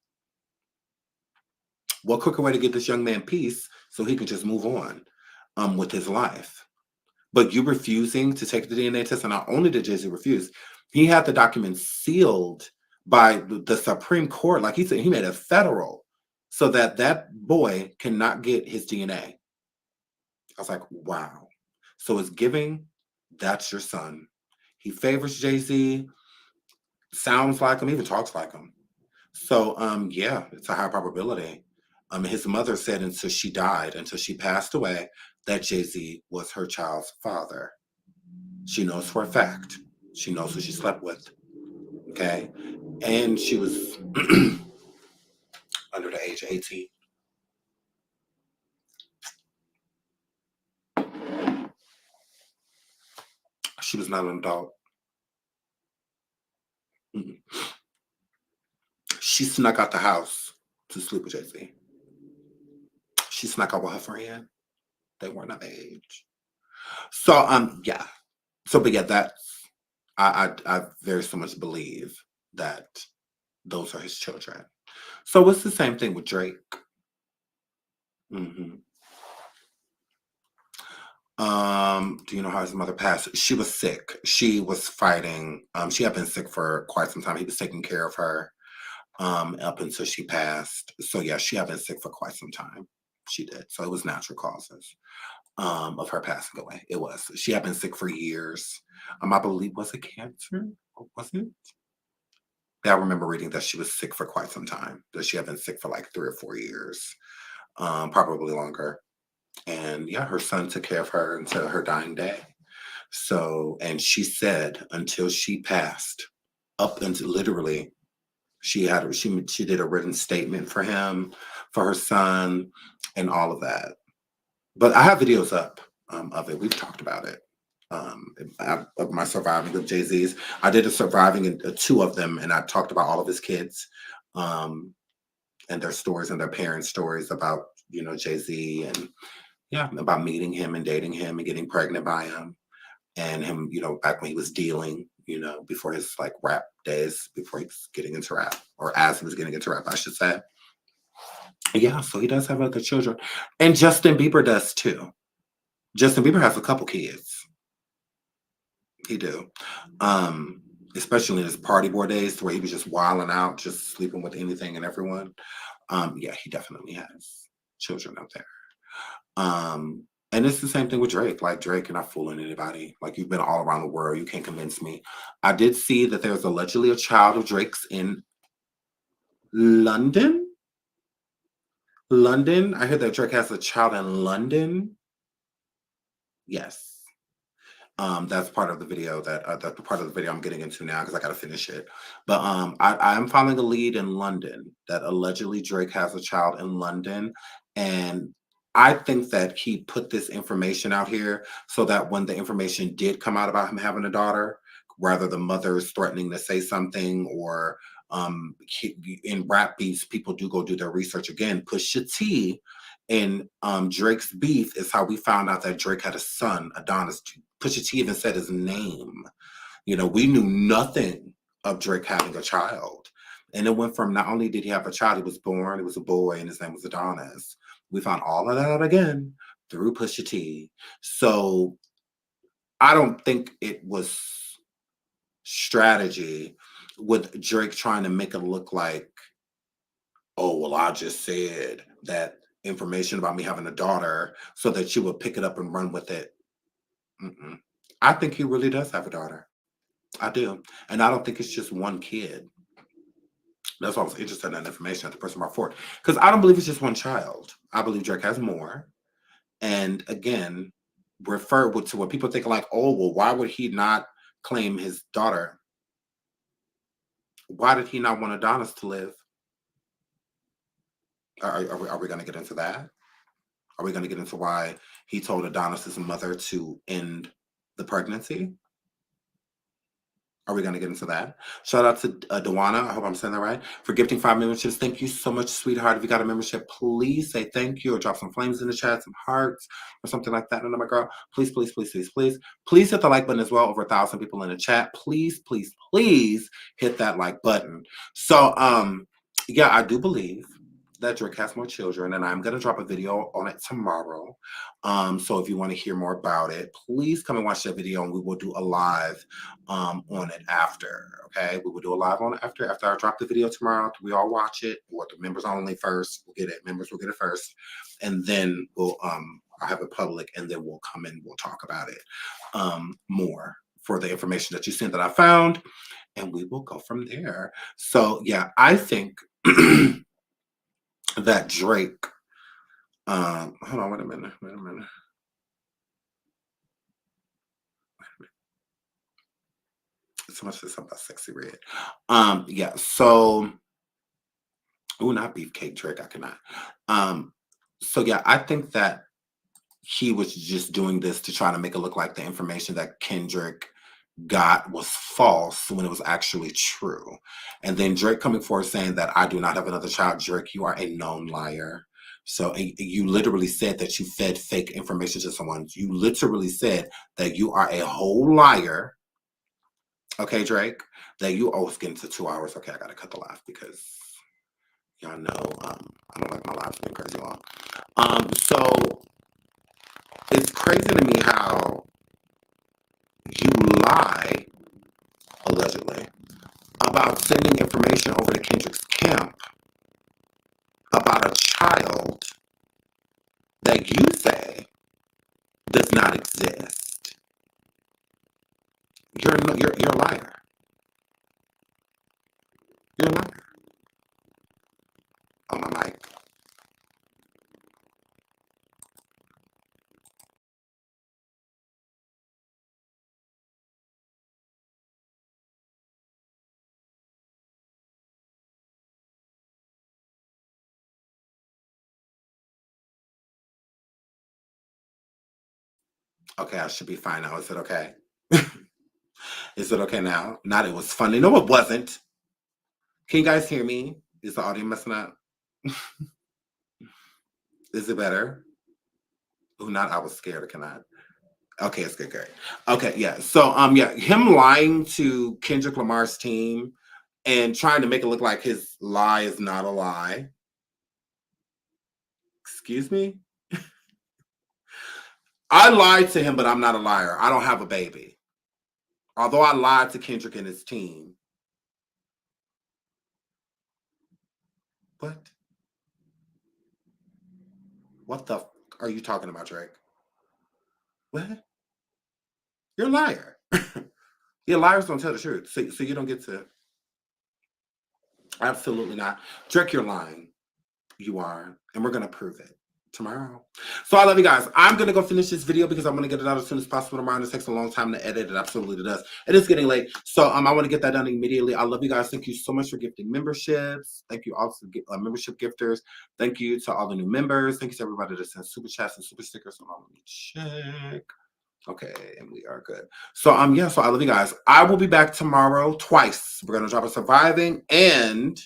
What quicker way to get this young man peace so he can just move on with his life? But you refusing to take the DNA test, and not only did Jay-Z refuse, he had the documents sealed by the Supreme Court. Like he said, he made it federal so that boy cannot get his DNA. I was like, wow. So it's giving, that's your son. He favors Jay-Z, sounds like him, even talks like him. So, yeah, it's a high probability. His mother said until she passed away, that Jay-Z was her child's father. She knows for a fact. She knows who she slept with. Okay? And she was under the age of 18. She was not an adult. Mm-mm. She snuck out the house to sleep with Jay-Z. She snuck out with her friend. They weren't of age. So, yeah. So, but yeah, that's I very so much believe that those are his children. So it's the same thing with Drake. hmm do you know how his mother passed? She was sick. She was fighting. She had been sick for quite some time. He was taking care of her up until she passed. So yeah, she had been sick for quite some time. She did. So it was natural causes of her passing away. It was. She had been sick for years. I believe, was it cancer? Or was it? Yeah, I remember reading that she was sick for quite some time. That she had been sick for like 3 or 4 years, probably longer. And yeah, her son took care of her until her dying day. So, and she said until she passed, up until literally, she did a written statement for him, for her son, and all of that. But I have videos up of it. We've talked about it. Of my surviving of Jay-Z's. I did a surviving in 2 of them, and I talked about all of his kids and their stories and their parents' stories about, Jay-Z, and yeah, about meeting him and dating him and getting pregnant by him, and him, back when he was dealing, before his like rap days, before he was getting into rap, or as he was getting into rap, I should say. Yeah, so he does have other children. And Justin Bieber does too. Justin Bieber has a couple kids. He do. Especially in his party boy days where he was just wilding out, just sleeping with anything and everyone. Yeah, he definitely has children out there. And it's the same thing with Drake. Like, Drake cannot fool anybody. Like, you've been all around the world. You can't convince me. I did see that there's allegedly a child of Drake's in London. London. I heard that Drake has a child in London. Yes. That's part of the video that's the part of the video I'm getting into now because I got to finish it. But I am following a lead in London that allegedly Drake has a child in London, and I think that he put this information out here so that when the information did come out about him having a daughter, rather the mother is threatening to say something, or in rap beats, people do go do their research again. Pusha T and Drake's beef is how we found out that Drake had a son, Adonis. Pusha T even said his name. We knew nothing of Drake having a child. And it went from not only did he have a child, he was born, it was a boy, and his name was Adonis. We found all of that out again through Pusha T. So I don't think it was strategy with Drake trying to make it look like, oh, well, I just said that information about me having a daughter so that you would pick it up and run with it. Mm-mm. I think he really does have a daughter. I do. And I don't think it's just one kid. That's why I was interested in that information at the person brought forward. Because I don't believe it's just one child. I believe Drake has more. And again, refer to what people think like, oh, well, why would he not claim his daughter? Why did he not want Adonis to live? Are we going to get into that? Are we going to get into why he told Adonis's mother to end the pregnancy? Are we going to get into that? Shout out to Dewana, I hope I'm saying that right, for gifting 5 memberships. Thank you so much, sweetheart. If you got a membership, please say thank you or drop some flames in the chat, some hearts or something like that. And my girl, please, please, please, please, please, please hit the like button as well. Over 1,000 people in the chat. Please, please, please hit that like button. So, yeah, I do believe that Drake has more children, and I'm going to drop a video on it tomorrow. So if you want to hear more about it, please come and watch that video, and we will do a live on it after. Okay, we will do a live on it after I drop the video tomorrow. We all watch it. What, the members only first? We'll get it. Members will get it first, and then we'll I'll have it public, and then we'll come in. We'll talk about it more for the information that you sent that I found, and we will go from there. So yeah, I think. That Drake, hold on, wait a minute. So much to something about Sexy Red. Yeah, so, not Beefcake Drake, I cannot. So yeah, I think that he was just doing this to try to make it look like the information that Kendrick got was false when it was actually true. And then Drake coming forward saying that I do not have another child. Drake, you are a known liar. So you literally said that you fed fake information to someone. You literally said that you are a whole liar. Okay, Drake? That you always get into 2 hours. Okay, I gotta cut the live because y'all know I don't like my lives being crazy long. So it's crazy to me how you lie, allegedly, about sending information over to Kendrick's camp about a child that you say does not exist. You're a liar. You're a liar. On my mic. Okay, I should be fine now. Is it okay? Is it okay now? Not it was funny. No, it wasn't. Can you guys hear me? Is the audio messing up? Is it better? Oh, not I was scared. I cannot. Okay, it's good, great. Okay, yeah. So yeah, him lying to Kendrick Lamar's team and trying to make it look like his lie is not a lie. Excuse me? I lied to him, but I'm not a liar. I don't have a baby. Although I lied to Kendrick and his team. What? What the are you talking about, Drake? What? You're a liar. Yeah, liars don't tell the truth. So you don't get to. Absolutely not. Drake, you're lying. You are. And we're going to prove it tomorrow. So I love you guys. I'm going to go finish this video because I'm going to get it out as soon as possible tomorrow. This takes a long time to edit. It absolutely does. It is getting late. So I want to get that done immediately. I love you guys. Thank you so much for gifting memberships. Thank you also membership gifters. Thank you to all the new members. Thank you to everybody that sent super chats and super stickers. So let me check. Okay, and we are good. So yeah, so I love you guys. I will be back tomorrow twice. We're gonna drop a surviving and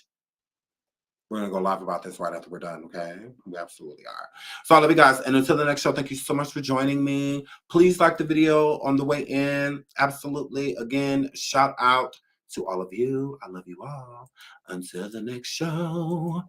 we're gonna go live about this right after we're done, okay? We absolutely are. So I love you guys. And until the next show, thank you so much for joining me. Please like the video on the way in. Absolutely. Again, shout out to all of you. I love you all. Until the next show.